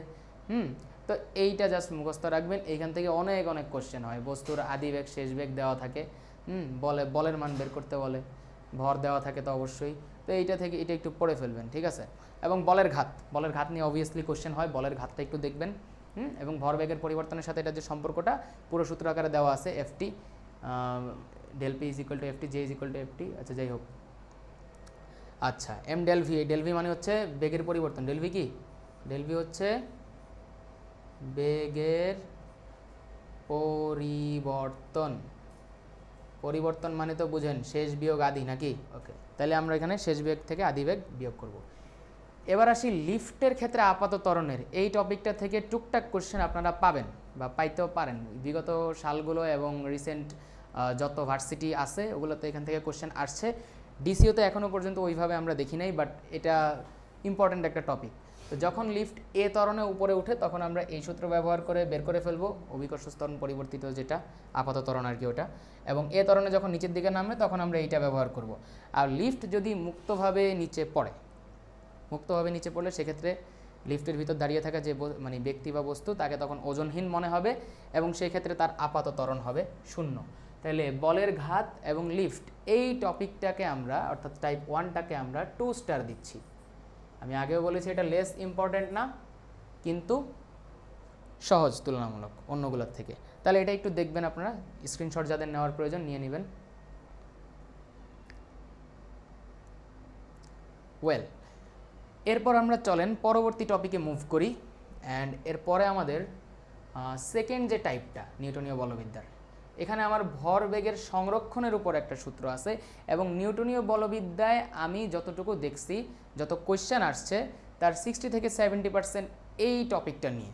তো এইটা জাস্ট মুখস্থ রাখবেন। এইখান থেকে অনেক অনেক কোশ্চেন হয়, বস্তুর আদি বেগ শেষ বেগ দেওয়া থাকে, বলের মান বের করতে বলে, ভর দেওয়া থাকে তো অবশ্যই। তো এইটা থেকে এটা একটু পড়ে ফেলবেন, ঠিক আছে। এবং বলের ঘাত নিয়ে অবভিয়াসলি কোশ্চেন হয়, বলের ঘাতটা একটু দেখবেন। এবং ভরবেগের পরিবর্তনের সাথে এটা যে সম্পর্কটা পুরো সূত্র আকারে দেওয়া আছে, FT del P is equal to FT, J is equal to FT. আচ্ছা যাই হোক, আচ্ছা M del V, del V মানে হচ্ছে বেগের পরিবর্তন। ডেল ভি কি? ডেল ভি হচ্ছে বেগের পরিবর্তন মানে তো বুঝেন শেষ বিয়োগ আদি নাকি? ওকে, তাহলে আমরা এখানে শেষ বিয়োগ থেকে আদি বেগ বিয়োগ করব। এবার আসি লিফটের ক্ষেত্রে আপাত ত্বরণের এই টপিকটা থেকে টুকটাক কোশ্চেন আপনারা পাবেন বা পাইতেও পারেন। বিগত সালগুলো এবং রিসেন্ট যত ভার্সিটি আছে ওগুলোতে এখান থেকে কোশ্চেন আসছে। ডিসিওতে এখনও পর্যন্ত ওইভাবে আমরা দেখি নাই, বাট এটা ইম্পর্ট্যান্ট একটা টপিক। তো যখন লিফট এ ত্বরণে উপরে উঠে তখন আমরা এই সূত্র ব্যবহার করে বের করে ফেলবো অভিকর্ষ ত্বরণ পরিবর্তিত, যেটা আপাত ত্বরণ আর কি ওটা। এবং এ ত্বরণে যখন নিচের দিকে নামবে তখন আমরা এইটা ব্যবহার করব। আর লিফট যদি মুক্তভাবে নিচে পড়লে সেক্ষেত্রে লিফটের ভিতর দাঁড়িয়ে থাকা যে মানে ব্যক্তি বা বস্তু তাকে তখন ওজনহীন মনে হবে এবং সেক্ষেত্রে তার আপাত ত্বরণ হবে 0। তাহলে বলের ঘাত এবং লিফট এই টপিকটাকে আমরা অর্থাৎ টাইপ 1টাকে আমরা 2 স্টার দিচ্ছি। আমি আগেও বলেছি এটা লেস ইম্পর্ট্যান্ট না, কিন্তু সহজ তুলনামূলক অন্যগুলোর থেকে। তাহলে এটা একটু দেখবেন আপনারা, স্ক্রিনশট যাদের নেওয়ার প্রয়োজন নিয়ে নেবেন। ওয়েল, এরপর আমরা চলেন পরবর্তী টপিকে মুভ করি। অ্যান্ড এরপরে আমাদের সেকেন্ড যে টাইপটা নিউটনীয় বলবিদ্যার, এখানে আমার ভরবেগের সংরক্ষণের উপর একটা সূত্র আছে। এবং নিউটনীয় বলবিদ্যায় আমি যতটুকু দেখছি, যত কোয়েশ্চেন আসছে তার 60 থেকে 70% এই টপিকটা নিয়ে।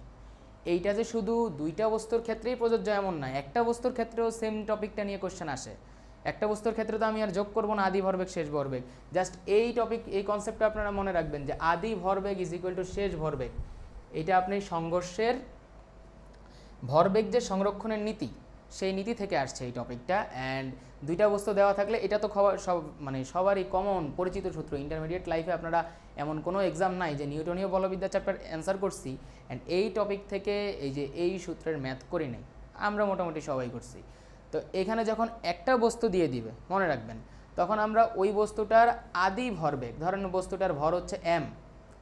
এইটা যে শুধু দুইটা বস্তুর ক্ষেত্রেই প্রযোজ্য এমন নয়, একটা বস্তুর ক্ষেত্রেও সেম টপিকটা নিয়ে কোয়েশ্চেন আসে। একটা বস্তুর ক্ষেত্রে তো আমি আর যোগ করবো না আদি ভরবেগ শেষ ভরবেগ, জাস্ট এই টপিক এই কনসেপ্টটা আপনারা মনে রাখবেন যে আদি ভরবেগ ইজ ইকুয়াল টু শেষ ভরবেগ। এটা আপনি সংঘর্ষের ভরবেগ যে সংরক্ষণের নীতি, সেই নীতি থেকে আসছে এই টপিকটা। অ্যান্ড দুইটা বস্তু দেওয়া থাকলে এটা তো সবারই কমন পরিচিত সূত্র। ইন্টারমিডিয়েট লাইফে আপনারা এমন কোনো এক্সাম নাই যে নিউটনীয় বলবিদ্যা চ্যাপ্টার অ্যান্সার করছি অ্যান্ড এই টপিক থেকে এই যে এই সূত্রের ম্যাথ করি নাই, আমরা মোটামুটি সবাই করছি। তো এখানে যখন একটা বস্তু দিয়ে দিবে মনে রাখবেন, তখন আমরা ওই বস্তুটার আদি ভরবেগ, ধরেন বস্তুটার ভর হচ্ছে m,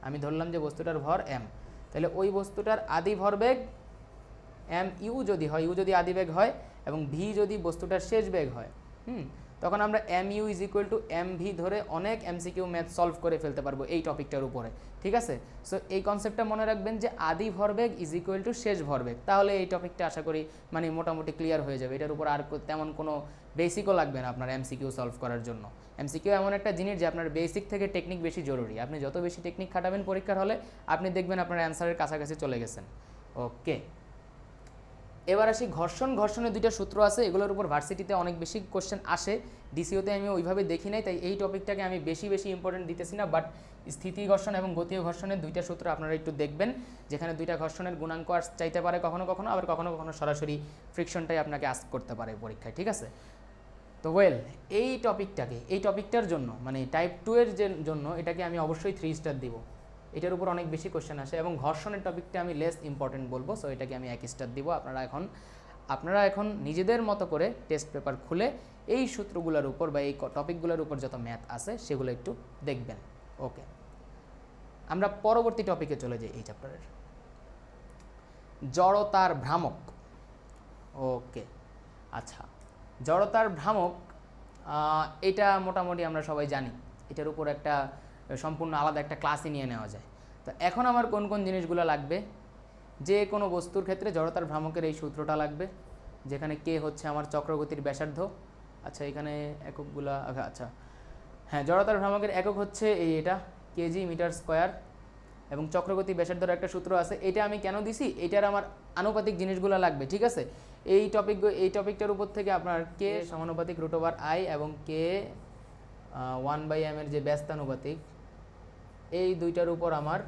আমি ধরলাম যে বস্তুটার ভর m, তাহলে ওই বস্তুটার আদি ভরবেগ m ইউ যদি হয়, ইউ যদি আদি বেগ হয় এবং ভি যদি বস্তুটার শেষ বেগ হয়, তখন আমরা M U is equal to M V ধরে অনেক এমসিকিউ ম্যাথ সলভ করে ফেলতে পারবো এই টপিকটার উপরে, ঠিক আছে। সো এই কনসেপ্টটা মনে রাখবেন যে আদি ভরবেগ ইজ ইকুয়াল টু শেষ ভরবেগ, তাহলে এই টপিকটা আশা করি মানে মোটামুটি ক্লিয়ার হয়ে যাবে। এটার উপর আর তেমন কোনো বেসিকও লাগবে না আপনার এমসিকিউ সলভ করার জন্য। এমসিকিউ এমন একটা জিনিস যে আপনার বেসিক থেকে টেকনিক বেশি জরুরি। আপনি যত বেশি টেকনিক খাটাবেন পরীক্ষার হলে, আপনি দেখবেন আপনার অ্যান্সারের কাছাকাছি চলে গেছেন। ওকে, এবার আসি ঘর্ষণের দুইটা সূত্র আছে, এগুলোর উপর ভার্সিটিতে অনেক বেশি কোশ্চেন আসে। ডিসিওতে আমি ওইভাবে দেখি নাই, তাই এই টপিকটাকে আমি বেশি ইম্পর্টেন্ট দিতেছি না। বাট স্থিতি ঘর্ষণ এবং গতীয় ঘর্ষণের দুইটা সূত্র আপনারা একটু দেখবেন, যেখানে দুইটা ঘর্ষণের গুণাঙ্ক চাইতে পারে কখনো কখনো, আবার কখনো কখনো সরাসরি ফ্রিকশনটাই আপনাকে আস্ক করতে পারে পরীক্ষায়, ঠিক আছে। তো ওয়েল, এই টপিকটার জন্য মানে টাইপ 2 এর জন্য এটাকে আমি অবশ্যই 3 স্টার দিব। এটার উপর অনেক বেশি কোশ্চেন আসে এবং ঘর্ষণের টপিকটা আমি লেস ইম্পর্টেন্ট বলবো, সো এটাকে আমি 1 স্টার দিব। আপনারা এখন নিজেদের মতো করে টেস্ট পেপার খুলে এই সূত্রগুলোর উপর বা এই টপিকগুলোর উপর যত ম্যাথ আছে সেগুলো একটু দেখবেন। ওকে, আমরা পরবর্তী টপিকে চলে যাই এই চ্যাপ্টারের, জড়তার ভ্রামক। ওকে, আচ্ছা, জড়তার ভ্রামক এটা মোটামুটি আমরা সবাই জানি, এটার উপর একটা সম্পূর্ণ আলাদা একটা ক্লাসই নিয়ে নেওয়া যায়। তো এখন আমার কোন কোন জিনিসগুলো লাগবে, যে কোনো বস্তুর ক্ষেত্রে জড়তার ভ্রামকের এই সূত্রটা লাগবে, যেখানে কে হচ্ছে আমার চক্রগতির ব্যাসার্ধ। আচ্ছা, এখানে এককগুলা, আচ্ছা হ্যাঁ, জড়তার ভ্রামকের একক হচ্ছে এটা কেজি মিটার স্কোয়ার এবং চক্রগতি ব্যাসার্ধর একটা সূত্র আছে। এটা আমি কেন দিছি, এটার আমার আনুপাতিক জিনিসগুলো লাগবে, ঠিক আছে। এই টপিকটার উপর থেকে আপনার কে সমানুপাতিক √i এবং কে 1/m এর যে ব্যস্তানুপাতিক, এই দুইটার উপর আমার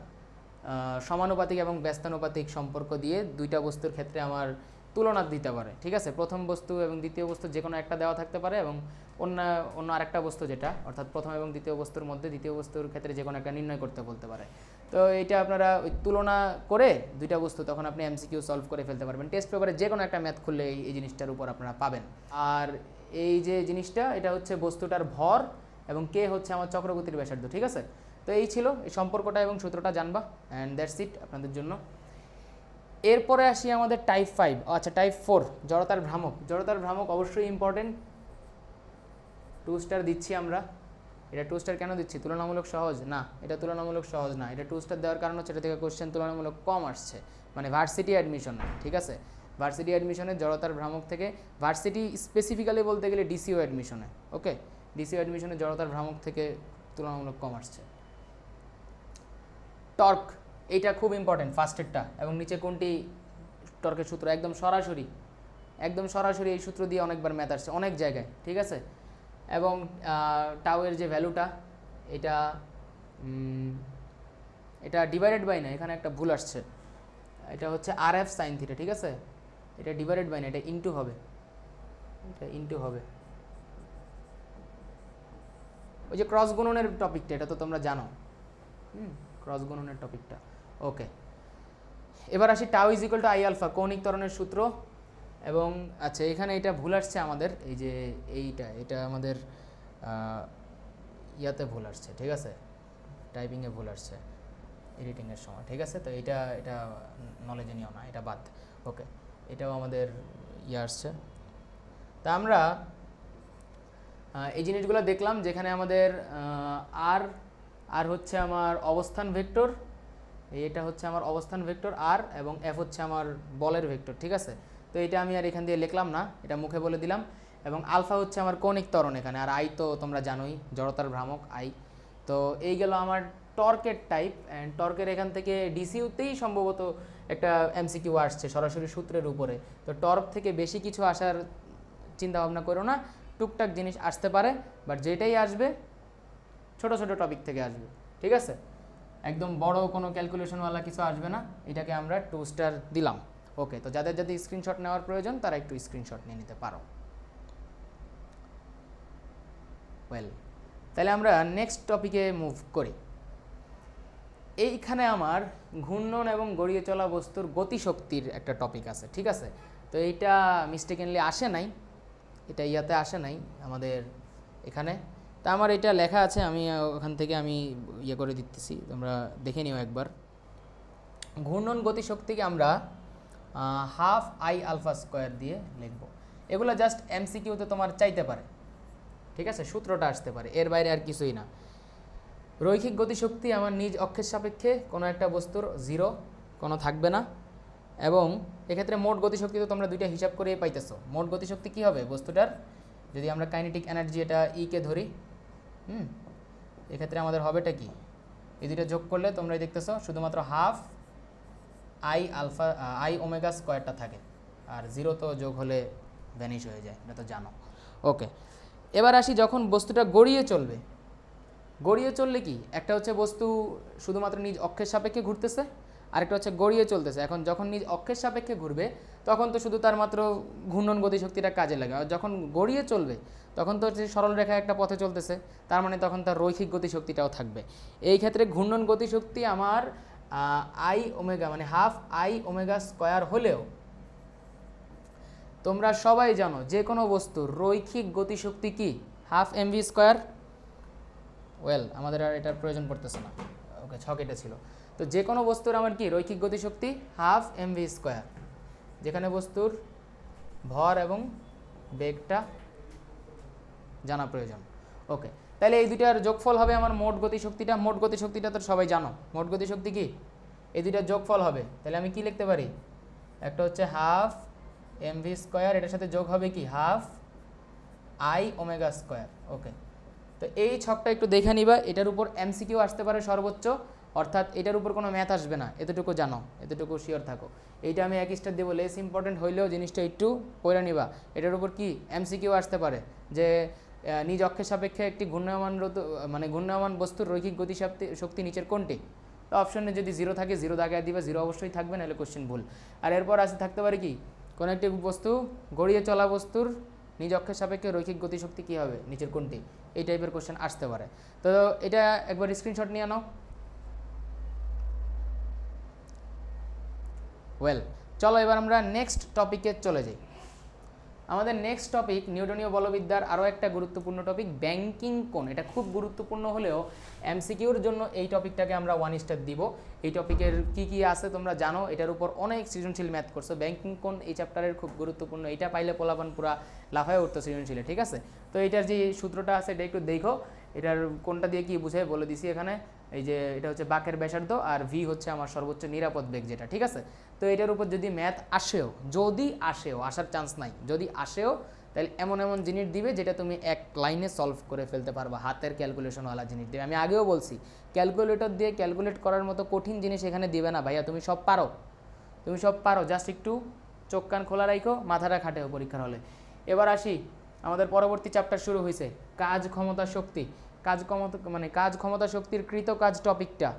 সমানুপাতিক এবং ব্যস্তানুপাতিক সম্পর্ক দিয়ে দুইটা বস্তুর ক্ষেত্রে আমার তুলনা দিতে পারে। ঠিক আছে, প্রথম বস্তু এবং দ্বিতীয় বস্তু যে কোনো একটা দেওয়া থাকতে পারে এবং অন্য অন্য আরেকটা বস্তু যেটা অর্থাৎ প্রথম এবং দ্বিতীয় বস্তুর মধ্যে দ্বিতীয় বস্তুর ক্ষেত্রে যে কোনো একটা নির্ণয় করতে বলতে পারে। তো এটা আপনারা ওই তুলনা করে দুইটা বস্তু তখন আপনি এমসিকিউ সলভ করে ফেলতে পারবেন। টেস্ট পেপারে যে কোনো একটা ম্যাথ খুললে এই জিনিসটার উপর আপনারা পাবেন। আর এই যে জিনিসটা এটা হচ্ছে বস্তুটার ভর এবং কে হচ্ছে আমার চক্রগতির ব্যাসার্ধ। ঠিক আছে, তো এই ছিল এই সম্পর্কটা এবং সূত্রটা জানবা, অ্যান্ড দ্যাটস ইট আপনাদের জন্য। এরপরে আসি আমাদের টাইপ 5, আচ্ছা টাইপ 4 জড়তার ভ্রামক। জড়তার ভ্রামক অবশ্যই ইম্পর্টেন্ট, 2 স্টার দিচ্ছি আমরা। এটা 2 স্টার কেন দিচ্ছি? তুলনামূলক সহজ না, এটা তুলনামূলক সহজ না। এটা 2 স্টার দেওয়ার কারণ হচ্ছে এটা থেকে কোশ্চেন তুলনামূলক কম আসছে, মানে ভার্সিটি অ্যাডমিশন। ঠিক আছে, ভার্সিটি অ্যাডমিশনে জড়তার ভ্রামক থেকে, ভার্সিটি স্পেসিফিক্যালি বলতে গেলে ডিসিও অ্যাডমিশনে, ওকে, ডিসিও অ্যাডমিশনে জড়তার ভ্রামক থেকে তুলনামূলক কম আসছে। টর্ক, এইটা খুব ইম্পর্টেন্ট ফার্স্টেরটা, এবং নিচে কোনটি টর্কের সূত্র, একদম সরাসরি এই সূত্র দিয়ে অনেকবার ম্যাথ আসছে অনেক জায়গায়। ঠিক আছে, এবং টাউয়ের যে ভ্যালুটা এটা ডিভাইডেড বাই না, এখানে একটা ভুল আসছে, এটা হচ্ছে আর এফ সাইন থিটা। ঠিক আছে, এটা ডিভাইডেড বাই না, এটা ইনটু হবে, ওই যে ক্রস গুণনের টপিকটা, এটা তো তোমরা জানো, ক্রস গুণনের টপিকটা। ওকে, এবার আসি tau is equal to I alpha, কৌণিক ত্বরণের সূত্র। এবং আচ্ছা এখানে এটা ভুল আসছে আমাদের, এই যে এটা আমাদের ইয়াতে ভুল আসছে। ঠিক আছে, টাইপিংয়ে ভুল আসছে এডিটিংয়ের সময়। ঠিক আছে, তো এটা নলেজে নিও না, এটা বাদ। ওকে, এটাও আমাদের আসছে। তা আমরা এই জিনিসগুলো দেখলাম, যেখানে আমাদের আর হচ্ছে আমার অবস্থান ভেক্টর, এটা হচ্ছে আমার অবস্থান ভেক্টর আর, এবং এফ হচ্ছে আমার বলের ভেক্টর। ঠিক আছে, তো এটা আমি আর এখান দিয়ে লিখলাম না, এটা মুখে বলে দিলাম। এবং আলফা হচ্ছে আমার কৌণিক ত্বরণ এখানে, আর আই তো তোমরা জানোই জড়তার ভ্রামক আই। তো এই গেল আমার টর্কের টাইপ। অ্যান্ড টর্কের এখান থেকে ডিসিউতেই সম্ভবত একটা এমসিকিউ আসছে সরাসরি সূত্রের উপরে। তো টর্ক থেকে বেশি কিছু আসার চিন্তা ভাবনা করো না, টুকটাক জিনিস আসতে পারে, বাট যেটাই আসবে ছোট ছোট টপিক থেকে আসবে। ঠিক আছে, একদম বড় কোনো ক্যালকুলেশনওয়ালা কিছু আসবে না। এটাকে আমরা 2 স্টার দিলাম। ওকে, তো যাদের যাদের স্ক্রিনশট নেওয়ার প্রয়োজন তারা একটু স্ক্রিনশট নিয়ে নিতে পারো। ওয়েল, তাহলে আমরা নেক্সট টপিকে মুভ করি। এইখানে আমার ঘূর্ণন এবং গড়িয়ে চলা বস্তুর গতিশক্তির একটা টপিক আছে। ঠিক আছে, তো এইটা মিস্টেকেনলি আসে নাই, এটা ইয়াতে আসে নাই আমাদের এখানে। তা আমার এটা লেখা আছে, আমি ওখান থেকে আমি ইয়ে করে দিতেছি, তোমরা দেখে নিও একবার। ঘূর্ণন গতিশক্তিকে আমরা হাফ আই আলফা স্কোয়ার দিয়ে লিখব। এগুলো জাস্ট এমসিকিউতে তোমার চাইতে পারে। ঠিক আছে, সূত্রটা আসতে পারে, এর বাইরে আর কিছুই না। রৈখিক গতিশক্তি আমার নিজ অক্ষের সাপেক্ষে কোনো একটা বস্তুর জিরো কোনো থাকবে না, এবং এক্ষেত্রে মোট গতিশক্তি তো তোমরা দুইটা হিসাব করেই পাইতেছো। মোট গতিশক্তি কী হবে বস্তুটার, যদি আমরা কাইনেটিক এনার্জি এটা ইকে ধরি, এক্ষেত্রে আমাদের হবেটা কি, এই দুইটা যোগ করলে তোমরাই দেখতেছো শুধুমাত্র half I alpha I omega স্কোয়ারটা থাকে, আর জিরো তো যোগ হলে ভ্যানিশ হয়ে যায়, এটা তো জানো। ওকে, এবার আসি যখন বস্তুটা গড়িয়ে চলবে। গড়িয়ে চললে কি, একটা হচ্ছে বস্তু শুধুমাত্র নিজ অক্ষের সাপেক্ষে ঘুরতেছে, আরেকটা হচ্ছে গড়িয়ে চলতেছে। এখন যখন নিজ অক্ষের সাপেক্ষে ঘুরবে তখন তো শুধু তার মাত্র ঘূর্ণন গতিশক্তিটা কাজে লাগে, আর যখন গড়িয়ে চলবে তখন তো হচ্ছে সরল রেখা একটা পথে চলতেছে, তার মানে তখন তার রৈখিক গতিশক্তিটাও থাকবে। এই ক্ষেত্রে ঘূর্ণন গতিশক্তি আমার আই ওমেগা মানে হাফ আই ওমেগা স্কোয়ার হলেও তোমরা সবাই জানো যে কোনো বস্তুর রৈখিক গতিশক্তি কি, হাফ এমভি স্কোয়ার। ওয়েল, আমাদের আর এটার প্রয়োজন পড়তেছে না, ওকে, ছক এটা ছিল। তো যে কোনো বস্তুর আমার কি রৈখিক গতিশক্তি হাফ এমভি স্কোয়ার, যেখানে বস্তুর ভর এবং বেগটা জানা প্রয়োজন। ওকে, তাহলে এই দুইটার যোগফল হবে আমার মোট গতিশক্তিটা। মোট গতিশক্তিটা তো সবাই জানো, মোট গতিশক্তি কি, এই দুইটার যোগফল হবে। তাহলে আমি কি লিখতে পারি, একটা হচ্ছে হাফ এমভি স্কোয়ার, এটার সাথে যোগ হবে কি হাফ আই ওমেগা স্কোয়ার। ওকে, তো এই ছকটা একটু দেখে নিবা, এটার উপর এমসিকিউ আসতে পারে সর্বোচ্চ, অর্থাৎ এটার উপর কোনো ম্যাথ আসবে না, এতটুকু জানো, এতটুকু শিওর থাকো। এইটা আমি 1 স্টার দেবো, লেস ইম্পর্টেন্ট হইলেও জিনিসটা একটু পড়ে নিবা। এটার উপর কি এমসিকিউ আসতে পারে যে নিজ অক্ষের সাপেক্ষে একটি ঘূর্ণায়মান বস্তুর রৈখিক গতিশক্তি নিচের কোনটি, তো অপশনে যদি জিরো থাকে জিরো দাগায় দিবে, জিরো অবশ্যই থাকবে, নাহলে কোশ্চেন ভুল। আর এরপর আছে থাকতে পারে কি, কোনো একটি বস্তু গড়িয়ে চলা বস্তুর নিজ অক্ষের সাপেক্ষে রৈখিক গতিশক্তি কী হবে, নিচের কোনটি, এই টাইপের কোশ্চেন আসতে পারে। তো এটা একবার স্ক্রিনশট নিয়ে নাও। ওয়েল, চলো এবার আমরা নেক্সট টপিকে চলে যাই। আমাদের নেক্সট টপিক নিউটনীয় বলবিদ্যার আরও একটা গুরুত্বপূর্ণ টপিক, ব্যাংকিং কোণ। এটা খুব গুরুত্বপূর্ণ হলেও এমসিকিউর জন্য এই টপিকটাকে আমরা 1 স্টার দিব। এই টপিকের কি কি আছে তোমরা জানো, এটার উপর অনেক সৃজনশীল ম্যাথ করছো। ব্যাংকিং কোণ এই চ্যাপ্টারের খুব গুরুত্বপূর্ণ, এটা পাইলে পোলাপান পুরা লাফায় উঠতো সৃজনশীলে, ঠিক আছে। তো এটার যে সূত্রটা আছে এটা একটু দেখো, এটার কোনটা দিয়ে কি বুঝায় বলে দিছি এখানে। এই যে এটা হচ্ছে বাঁকের ব্যাসার্ধ আর ভি হচ্ছে আমার সর্বোচ্চ নিরাপদ বেগ যেটা, ঠিক আছে। তো এটার উপর যদি ম্যাথ আসেও, যদি আসেও, আসার চান্স নাই, যদি আসেও তাহলে এমন এমন জিনিস দিবে যেটা তুমি এক লাইনে সলভ করে ফেলতে পারবা, হাতের ক্যালকুলেশনওয়ালা জিনিস দিবে। আমি আগেও বলছি ক্যালকুলেটর দিয়ে ক্যালকুলেট করার মতো কঠিন জিনিস এখানে দিবে না ভাইয়া, তুমি সব পারো, তুমি সব পারো, জাস্ট একটু চোখ কান খোলা রাখো, মাথাটা খাটেও পরীক্ষার হলে। এবার আসি, আমাদের পরবর্তী চ্যাপ্টার শুরু হয়েছে কাজ ক্ষমতা শক্তি। কাজ ক্ষমতা মানে কাজ ক্ষমতা শক্তির কৃত কাজ টপিকটা,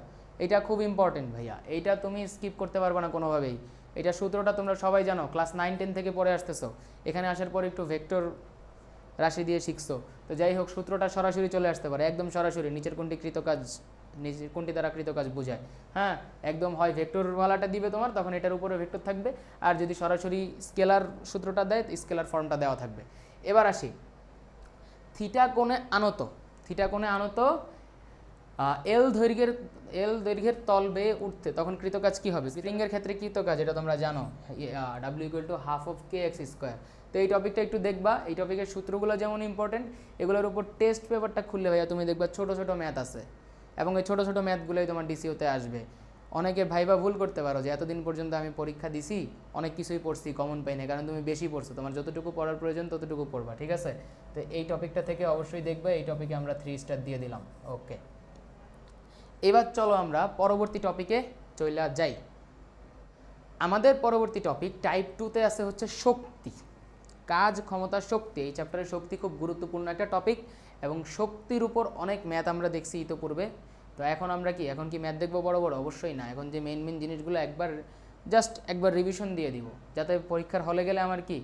এটা খুব ইম্পর্টেন্ট ভাইয়া, এইটা তুমি স্কিপ করতে পারবে না কোনোভাবেই। এটা সূত্রটা তোমরা সবাই জানো, ক্লাস 9-10 থেকে পড়ে আসতেছো, এখানে আসার পর একটু ভেক্টর রাশি দিয়ে শিখছো। তো যাই হোক, সূত্রটা সরাসরি চলে আসতে পারে, একদম সরাসরি নিচের কোনটি কৃত কাজ, নিচের কোনটি দ্বারা কৃত কাজ বোঝায়। হ্যাঁ, একদম হয় ভেক্টরওয়ালাটা দিবে তোমার, তখন এটার উপরে ভেক্টর থাকবে, আর যদি সরাসরি স্কেলার সূত্রটা দেয় স্কেলার ফর্মটা দেওয়া থাকবে। এবার আসি, থিটা কোণে আনত, থিটা কোণে আনত এল দৈর্ঘ্যের তল বেয়ে উঠতে, তখন কৃতকাজ কি হবে? স্প্রিংয়ের ক্ষেত্রে কৃতকাজ এটা তোমরা জানো, W = ½ of kx²। তো এই টপিকটা একটু দেখবা, এই টপিকের সূত্রগুলো যেমন ইম্পর্টেন্ট, এগুলোর উপর টেস্ট পেপারটা খুললে ভাইয়া তুমি দেখবা ছোট ছোট ম্যাথ আছে, এবং এই ছোট ছোট ম্যাথগুলোই তোমার ডিসিওতে আসবে। অনেকে ভাইবা ভুল করতে পারো যে এতদিন পর্যন্ত আমি পরীক্ষা দিছি, অনেক কিছুই পড়ছি, কমন পাই না, কারণ তুমি বেশি পড়ছো, তোমার যতটুকু পড়ার প্রয়োজন ততটুকু পড়বা, ঠিক আছে। তো এই টপিকটা থেকে অবশ্যই দেখবে, এই টপিকে আমরা 3 স্টার দিয়ে দিলাম। ওকে, এবার চলো আমরা পরবর্তী টপিকে চলে যাই। আমাদের পরবর্তী টপিক টাইপ 2-তে আছে হচ্ছে শক্তি, কাজ ক্ষমতা শক্তি। এই চ্যাপ্টারের শক্তি খুব গুরুত্বপূর্ণ একটা টপিক, এবং শক্তির উপর অনেক ম্যাথ আমরা দেখছি ইতোপূর্বে। তো এখন আমরা কি ম্যাথ দেখবো বড় বড়? অবশ্যই না, এখন যে মেন জিনিসগুলো একবার রিভিশন দিয়ে দিব, যাতে পরীক্ষার হলে গেলে আমার কি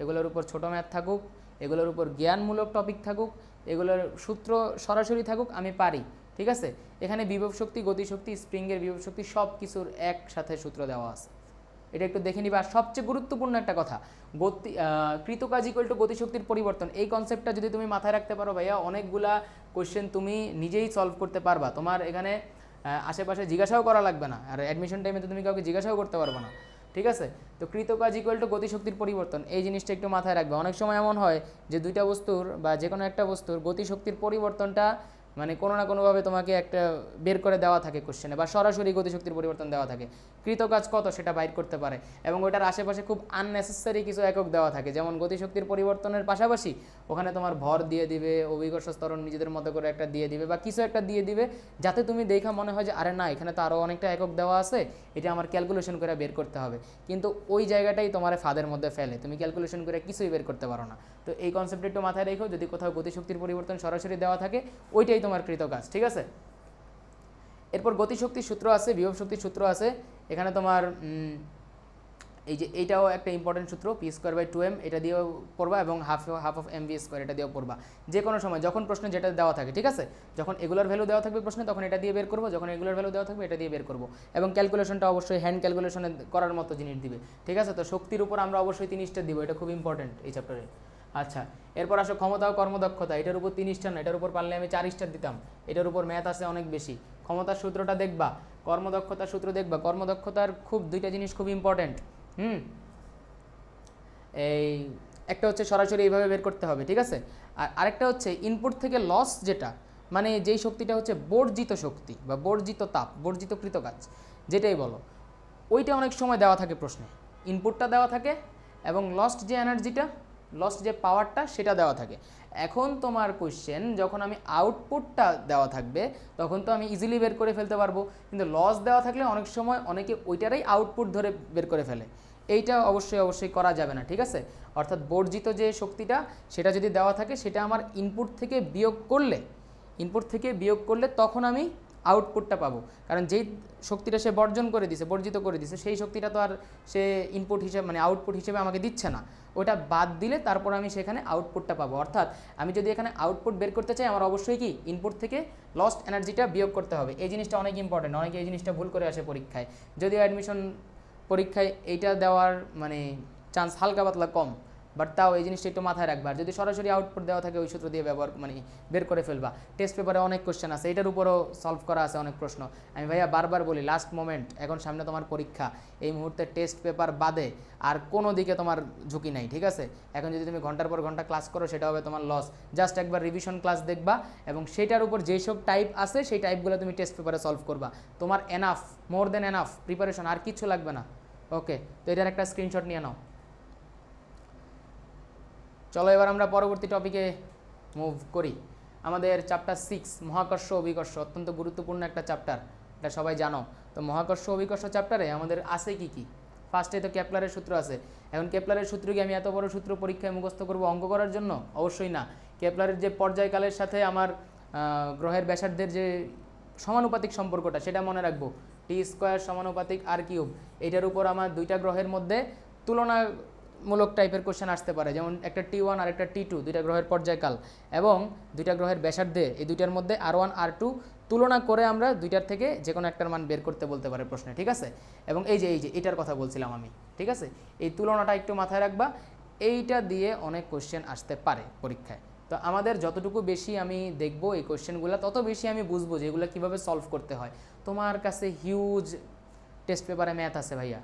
এগুলোর উপর ছোট ম্যাথ থাকুক, এগুলোর উপর জ্ঞানমূলক টপিক থাকুক, এগুলোর সূত্র সরাসরি থাকুক, আমি পারি, ঠিক আছে। এখানে বিভব শক্তি, গতিশক্তি, স্প্রিংয়ের বিভব শক্তি সব কিছুর একসাথে সূত্র দেওয়া আছে, এটা একটু দেখে নিবা। আর সবচেয়ে গুরুত্বপূর্ণ একটা কথা, কৃতকাজ = গতিশক্তির পরিবর্তন, এই কনসেপ্টটা যদি তুমি মাথায় রাখতে পারো ভাইয়া, অনেকগুলা কোশ্চেন তুমি নিজেই সলভ করতে পারবা, তোমার এখানে আশেপাশে জিজ্ঞাসাও করা লাগবে না, আর অ্যাডমিশন টাইমে তো তুমি কাউকে জিজ্ঞাসাও করতে পারবে না, ঠিক আছে। তো কৃতকাজ = গতিশক্তির পরিবর্তন, এই জিনিসটা একটু মাথায় রাখবে। অনেক সময় এমন হয় যে দুইটা বস্তুর বা যে কোনো একটা বস্তুর গতিশক্তির পরিবর্তনটা মানে কোনো না কোনোভাবে তোমাকে একটা বের করে দেওয়া থাকে কোশ্চেনে, বা সরাসরি গতিশক্তির পরিবর্তন দেওয়া থাকে, কৃতকাজ কত সেটা বাইর করতে পারে, এবং ওইটার আশেপাশে খুব আননেসেসারি কিছু একক দেওয়া থাকে, যেমন গতিশক্তির পরিবর্তনের পাশাপাশি ওখানে তোমার ভর দিয়ে দিবে, অভিকর্ষ ত্বরণ নিজেদের মতো করে একটা দিয়ে দিবে, বা কিছু একটা দিয়ে দিবে, যাতে তুমি দেখা মনে হয় যে আরে না, এখানে তো আরও অনেকটা একক দেওয়া আছে, এটা আমার ক্যালকুলেশন করে বের করতে হবে, কিন্তু ওই জায়গাটাই তোমার ফাঁদের মধ্যে ফেলে, তুমি ক্যালকুলেশন করে কিছুই বের করতে পারো না। তো এই কনসেপ্টটা একটু মাথায় রেখো, যদি কোথাও গতিশক্তির পরিবর্তন সরাসরি দেওয়া থাকে ওইটাই তোমার কৃতকাজ, ঠিক আছে। এরপর গতিশক্তির সূত্র আছে, বিভব শক্তির সূত্র আছে, এখানে তোমার এই যে এইটাও একটা ইম্পর্টেন্ট সূত্র, p²/2m, এটা দিয়েও পড়বা, এবং হাফ অফ mv², এটা দিয়েও পড়বা যে কোনো সময় যখন প্রশ্নে যেটা দেওয়া থাকে, ঠিক আছে। যখন এগুলোর ভ্যালু দেওয়া থাকবে প্রশ্নে তখন এটা দিয়ে বের করবো, যখন এগুলোর ভ্যালু দেওয়া থাকবে এটা দিয়ে বের করবো, এবং ক্যালকুলেশনটা অবশ্যই হ্যান্ড ক্যালকুলেশনে করার মতো জিনিস দিবে, ঠিক আছে। তো শক্তির উপর আমরা অবশ্যই 3 স্টার দিব, এটা খুব ইম্পর্টেন্ট এই চ্যাপ্টারে। আচ্ছা, এরপর আসো ক্ষমতা ও কর্মদক্ষতা, এটার উপর 3 স্টার না, এটার উপর পারলে আমি 4 স্টার দিতাম, এটার উপর ম্যাথ আছে অনেক বেশি। ক্ষমতার সূত্রটা দেখবা, কর্মদক্ষতার সূত্র দেখবা, কর্মদক্ষতার খুব দুইটা জিনিস খুব ইম্পর্টেন্ট। এই একটা হচ্ছে সরাসরি এইভাবে বের করতে হবে, ঠিক আছে। আর আরেকটা হচ্ছে ইনপুট থেকে লস, যেটা মানে যেই শক্তিটা হচ্ছে বর্জিত শক্তি বা বর্জিত তাপ, বর্জিত কৃতকাজ যেটাই বলো, ওইটা অনেক সময় দেওয়া থাকে প্রশ্নে, ইনপুটটা দেওয়া থাকে এবং লস্ট যে এনার্জিটা, লস্ট যে পাওয়ারটা সেটা দেওয়া থাকে। এখন তোমার কোশ্চেন যখন আমি আউটপুটটা দেওয়া থাকবে তখন তো আমি ইজিলি বের করে ফেলতে পারবো, কিন্তু লস দেওয়া থাকলে অনেক সময় অনেকে ওইটারই আউটপুট ধরে বের করে ফেলে, এইটা অবশ্যই করা যাবে না, ঠিক আছে। অর্থাৎ বর্জিত যে শক্তিটা সেটা যদি দেওয়া থাকে সেটা আমার ইনপুট থেকে বিয়োগ করলে তখন আমি আউটপুটটা পাবো। কারণ যেই শক্তিটা সে বর্জিত করে দিছে সেই শক্তিটা তো আর সে ইনপুট হিসেবে মানে আউটপুট হিসেবে আমাকে দিচ্ছে না, ওটা বাদ দিলে তারপর আমি সেখানে আউটপুটটা পাবো। অর্থাৎ আমি যদি এখানে আউটপুট বের করতে চাই আমার অবশ্যই কি ইনপুট থেকে লস্ট এনার্জিটা বিয়োগ করতে হবে। এই জিনিসটা অনেক ইম্পর্টেন্ট, অনেকে এই জিনিসটা ভুল করে আসে পরীক্ষায়। যদিও অ্যাডমিশন পরীক্ষায় এইটা দেওয়ার মানে চান্স হালকা পাতলা কম, বাট তাও এই জিনিসটা একটু মাথায় রাখবা। আর যদি সরাসরি আউটপুট দেওয়া থাকে ওই সূত্র দিয়ে ব্যবহার মানে বের করে ফেলবা। টেস্ট পেপারে অনেক কোশ্চেন আছে, এটার উপরও সলভ করা আছে অনেক প্রশ্ন। আমি ভাইয়া বারবার বলি লাস্ট মোমেন্ট, এখন সামনে তোমার পরীক্ষা, এই মুহূর্তে টেস্ট পেপার বাদে আর কোনো দিকে তোমার ঝুঁকি নাই, ঠিক আছে? এখন যদি তুমি ঘন্টার পর ঘন্টা ক্লাস করো সেটা হবে তোমার লস। জাস্ট একবার রিভিশন ক্লাস দেখবা এবং সেটার উপর যেসব টাইপ আছে সেই টাইপগুলো তুমি টেস্ট পেপারে সলভ করবা। তোমার এনাফ, মোর দেন এনাফ প্রিপারেশন, আর কিচ্ছু লাগবে না। ওকে, তো এটার একটা স্ক্রিনশট নিয়ে নাও। চলো এবার আমরা পরবর্তী টপিকে মুভ করি। আমাদের চ্যাপ্টার 6 মহাকর্ষ অভিকর্ষ, অত্যন্ত গুরুত্বপূর্ণ একটা চ্যাপ্টার, এটা সবাই জানো। তো মহাকর্ষ অভিকর্ষ চ্যাপ্টারে আমাদের আছে কি কি? ফার্স্টে তো কেপলারের সূত্র আছে। এখন কেপলারের সূত্র কি আমি এত বড় সূত্র পরীক্ষায় মুখস্থ করব অঙ্ক করার জন্য? অবশ্যই না। কেপলারের যে পর্যায়কালের সাথে আমার গ্রহের ব্যাসার্ধের যে সমানুপাতিক সম্পর্কটা সেটা মনে রাখবো, টি স্কোয়ার সমানুপাতিক আর কিউব। এটার উপর আমার দুইটা গ্রহের মধ্যে তুলনামূলক টাইপের কোশ্চেন আসতে পারে, যেমন একটা T1 আর একটা T2, দুইটা গ্রহের পর্যায়কাল এবং দুইটা গ্রহের ব্যাসার্ধে, এই দুইটার মধ্যে R1 R2 তুলনা করে আমরা দুইটার থেকে যে কোনো একটার মান বের করতে বলতে পারে প্রশ্নে, ঠিক আছে? এবং এই যে এটার কথা বলছিলাম আমি, ঠিক আছে? এই তুলনাটা একটু মাথায় রাখবা, এইটা দিয়ে অনেক কোশ্চেন আসতে পারে পরীক্ষায়। তো আমাদের যতটুকু বেশি আমি দেখব এই কোশ্চেনগুলো, তত বেশি আমি বুঝবো যে এগুলো কীভাবে সলভ করতে হয়। তোমার কাছে হিউজ টেস্ট পেপারে ম্যাথ আছে ভাইয়া,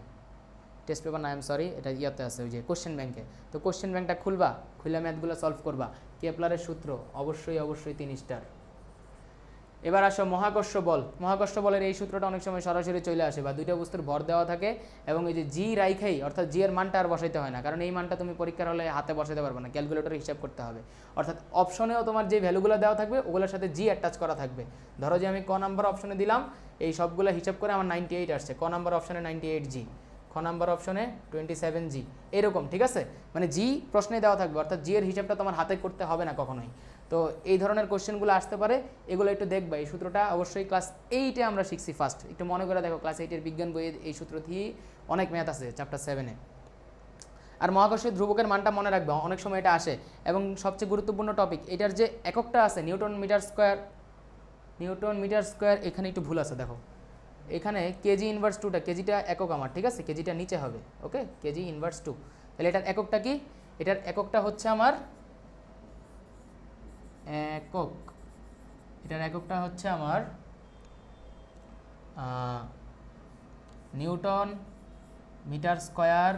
টেস্ট পেপার না আই এম সরি, এটা ইয়াতে আছে ওই যে কোশ্চেন ব্যাংকে। তো কোশ্চেন ব্যাংকটা খুলবা, খুলে ম্যাথগুলো সলভ করবা। কেপলারের সূত্র অবশ্যই 3 স্টার। এবার আসো মহাকর্ষ বল। মহাকর্ষ বলের এই সূত্রটা অনেক সময় সরাসরি চলে আসে, বা দুইটা বস্তুর ভর দেওয়া থাকে এবং এই যে জি রাইখাই, অর্থাৎ জি এর মানটা আর বসাইতে হয় না, কারণ এই মানটা তুমি পরীক্ষার হলে হাতে বসাতে পারবে না, ক্যালকুলেটরে হিসাব করতে হবে। অর্থাৎ অপশনেও তোমার যে ভ্যালুগুলো দেওয়া থাকবে ওগুলোর সাথে জি অ্যাটাচ করা থাকবে। ধরো যে আমি ক নাম্বার অপশনে দিলাম, এই সবগুলো হিসাব করে আমার 98 আসছে, ক নাম্বার অপশনে 98G, খ নাম্বার অপশনে 27G, এরকম, ঠিক আছে? মানে জি প্রশ্নে দেওয়া থাকবে, অর্থাৎ জি এর হিসাবটা তোমার হাতে করতে হবে না কখনোই। তো এই ধরনের কোশ্চেনগুলো আসতে পারে, এগুলো একটু দেখবা। এই সূত্রটা অবশ্যই ক্লাস 8-এ আমরা শিখছি ফার্স্ট, একটু মনে করে দেখো, ক্লাস 8-এর বিজ্ঞান বইয়ে এই সূত্র দিয়ে অনেক ম্যাথ আছে চ্যাপ্টার 7-এ। আর মহাকর্ষীয় ধ্রুবকের মানটা মনে রাখবে, অনেক সময় এটা আসে। এবং সবচেয়ে গুরুত্বপূর্ণ টপিক, এটার যে এককটা আছে নিউটন মিটার স্কোয়ার, এখানে একটু ভুল আছে দেখো, এখানে কেজি ইনভার্স 2টা, কেজিটা একক আমার, ঠিক আছে? কেজিটা নিচে হবে, ওকে, কেজি ইনভার্স 2। তাহলে এটার এককটা কি? এটার এককটা হচ্ছে আমার একক, এটার এককটা হচ্ছে আমার newton metre square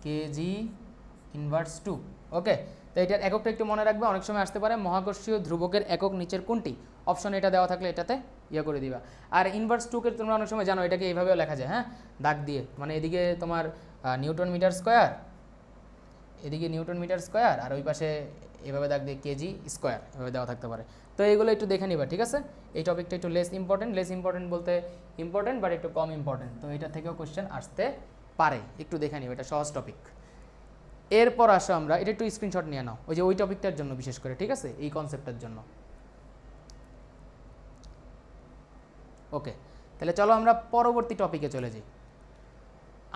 kg inverse 2, okay? তো এটার এককটা একটু মনে রাখবে, অনেক সময় আসতে পারে মহাকর্ষীয় ধ্রুবকের একক নিচের কোনটি, অপশন এটা দেওয়া থাকলে এটাতে ইয়ে করে দিবা। আর ইনভার্স 2কে তোমরা অনেক সময় জানো, এটাকে এইভাবেও লেখা যায়, হ্যাঁ, দাগ দিয়ে, মানে এদিকে তোমার নিউটন মিটার স্কোয়ার, এদিকে নিউটন মিটার স্কোয়ার, আর ওই পাশে এভাবে দাগ দিয়ে কেজি স্কোয়ার, এভাবে দেওয়া থাকতে পারে। তো এইগুলো একটু দেখে নিবা, ঠিক আছে? এই টপিকটা একটু লেস ইম্পর্টেন্ট বলতে ইম্পর্টেন্ট বাট একটু কম ইম্পর্টেন্ট, তো এটা থেকেও কোশ্চেন আসতে পারে, একটু দেখে নিবা, এটা সহজ টপিক। এরপর আসো আমরা, এটা একটু স্ক্রিনশট নিয়ে নাও, ওই যে ওই টপিকটার জন্য বিশেষ করে, ঠিক আছে? এই কনসেপ্টটার জন্য। ওকে, তাহলে চলো আমরা পরবর্তী টপিকে চলে যাই।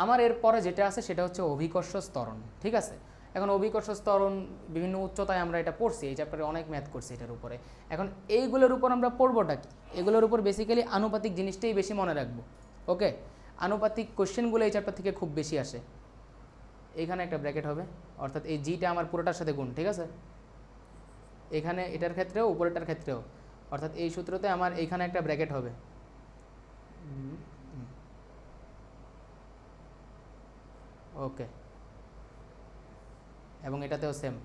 আমার এরপরে যেটা আছে সেটা হচ্ছে অভিকর্ষ স্তরণ, ঠিক আছে? এখন অভিকর্ষ স্তরণ বিভিন্ন উচ্চতায় আমরা এটা পড়ছি, এই চ্যাপ্টারে অনেক ম্যাথ করছি এটার উপরে। এখন এইগুলোর উপর আমরা পড়বোটা কি? এগুলোর উপর বেসিক্যালি আনুপাতিক জিনিসটাই বেশি মনে রাখবো, ওকে? আনুপাতিক কোশ্চেনগুলো এই চ্যাপ্টার থেকে খুব বেশি আসে। এখানে একটা ব্র্যাকেট হবে, অর্থাৎ এই জিটা আমার পুরোটার সাথে গুণ, ঠিক আছে? এখানে এটার ক্ষেত্রেও উপরেটার ক্ষেত্রেও, অর্থাৎ এই সূত্রতে আমার এইখানে একটা ব্র্যাকেট হবে, ওকে, এবং এটাতেও সেম,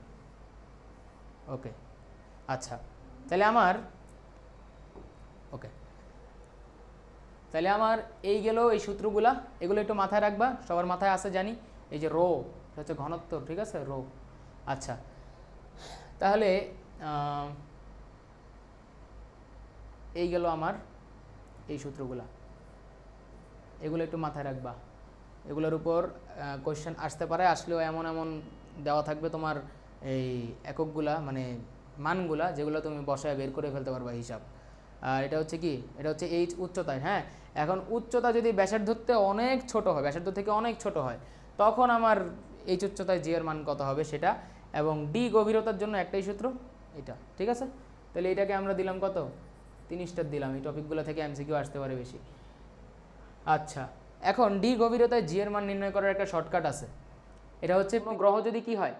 ওকে। আচ্ছা, তাহলে আমার এই গেল এই সূত্রগুলা, এগুলো একটু মাথায় রাখবা, সবার মাথায় আছে জানি। এই যে রো, এটা হচ্ছে ঘনত্ব, ঠিক আছে? রো। আচ্ছা, তাহলে এই গেল আমার এই সূত্রগুলা, এগুলো একটু মাথায় রাখবা। এগুলোর উপর কোশ্চেন আসতে পারে, আসলেও এমন দেওয়া থাকবে তোমার এই এককগুলা, মানে মানগুলা, যেগুলো তুমি বসায় বের করে ফেলতে পারবা হিসাব। আর এটা হচ্ছে কি, এটা হচ্ছে এইচ উচ্চতায়। হ্যাঁ, এখন উচ্চতা যদি ব্যাসার্ধতে অনেক ছোট হয়, ব্যাসার্ধ থেকে অনেক ছোট হয়, তখন আমার এইচ উচ্চতায় জি এর মান কত হবে সেটা, এবং ডি গভীরতার জন্য একটাই সূত্র, এটা। ঠিক আছে, তাহলে এটাকে আমরা দিলাম কত, 3 স্টার দিলাম। এই টপিকগুলো থেকে এমসিকিউ আসতে পারে বেশি। আচ্ছা, এখন ডি গভীরতায় জি এর মান নির্ণয় করার একটা শর্টকাট আছে। এটা হচ্ছে গ্রহ যদি কি হয়,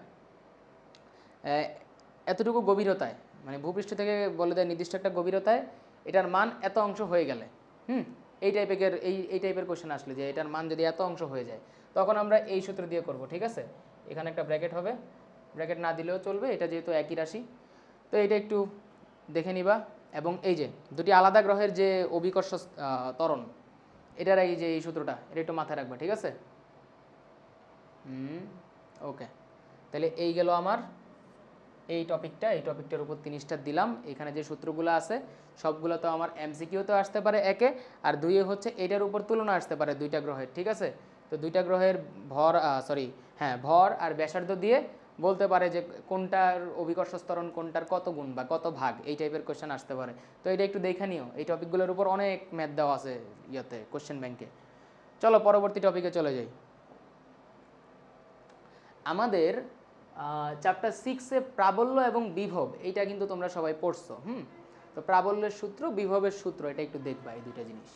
এতটুকু গভীরতায়, মানে ভূপৃষ্ঠ থেকে বলে দেয় নির্দিষ্ট একটা গভীরতায় এটার মান এত অংশ হয়ে গেলে, এই টাইপের এই টাইপের কোশ্চেন আসলে যে এটার মান যদি এত অংশ হয়ে যায়, তখন আমরা এই সূত্র দিয়ে করব। ঠিক আছে, এখানে একটা ব্র্যাকেট হবে, ব্র্যাকেট না দিলেও চলবে, এটা যেহেতু একই রাশি। তো এটা একটু দেখে নিবা। এবং এই যে দুটি আলাদা গ্রহের যে অভিকর্ষ ত্বরণ, এটার এই যে এই সূত্রটা, এটা একটু মাথায় রাখবা। ঠিক আছে, ওকে। তাহলে এই গেল আমার এই টপিকটার উপর 3 স্টার দিলাম। এখানে যে সূত্রগুলো আছে সবগুলো তো আমার এমসিকিউতেও আসতে পারে একে, আর দুইয়ে হচ্ছে এটার উপর তুলনা আসতে পারে দুইটা গ্রহের। ঠিক আছে, তো দুইটা গ্রহের ভর আর ব্যাসার্ধ দিয়ে বলতে পারে যে কোনটার অভিকর্ষ ত্বরণ কোনটার কত গুণ বা কত ভাগ, এই টাইপের কোশ্চেন আসতে পারে। তো এটা একটু দেখে নিও, এই টপিকগুলোর উপর অনেক ম্যাথ দেওয়া আছে ইয়েতে, কোশ্চেন ব্যাংকে। চলো পরবর্তী টপিকে চলে যাই। আমাদের চ্যাপ্টার 6-এ প্রাবল্য এবং বিভব, এইটা কিন্তু তোমরা সবাই পড়ছো। তো প্রাবল্যের সূত্র, বিভবের সূত্র, এটা একটু দেখবা এই দুইটা জিনিস।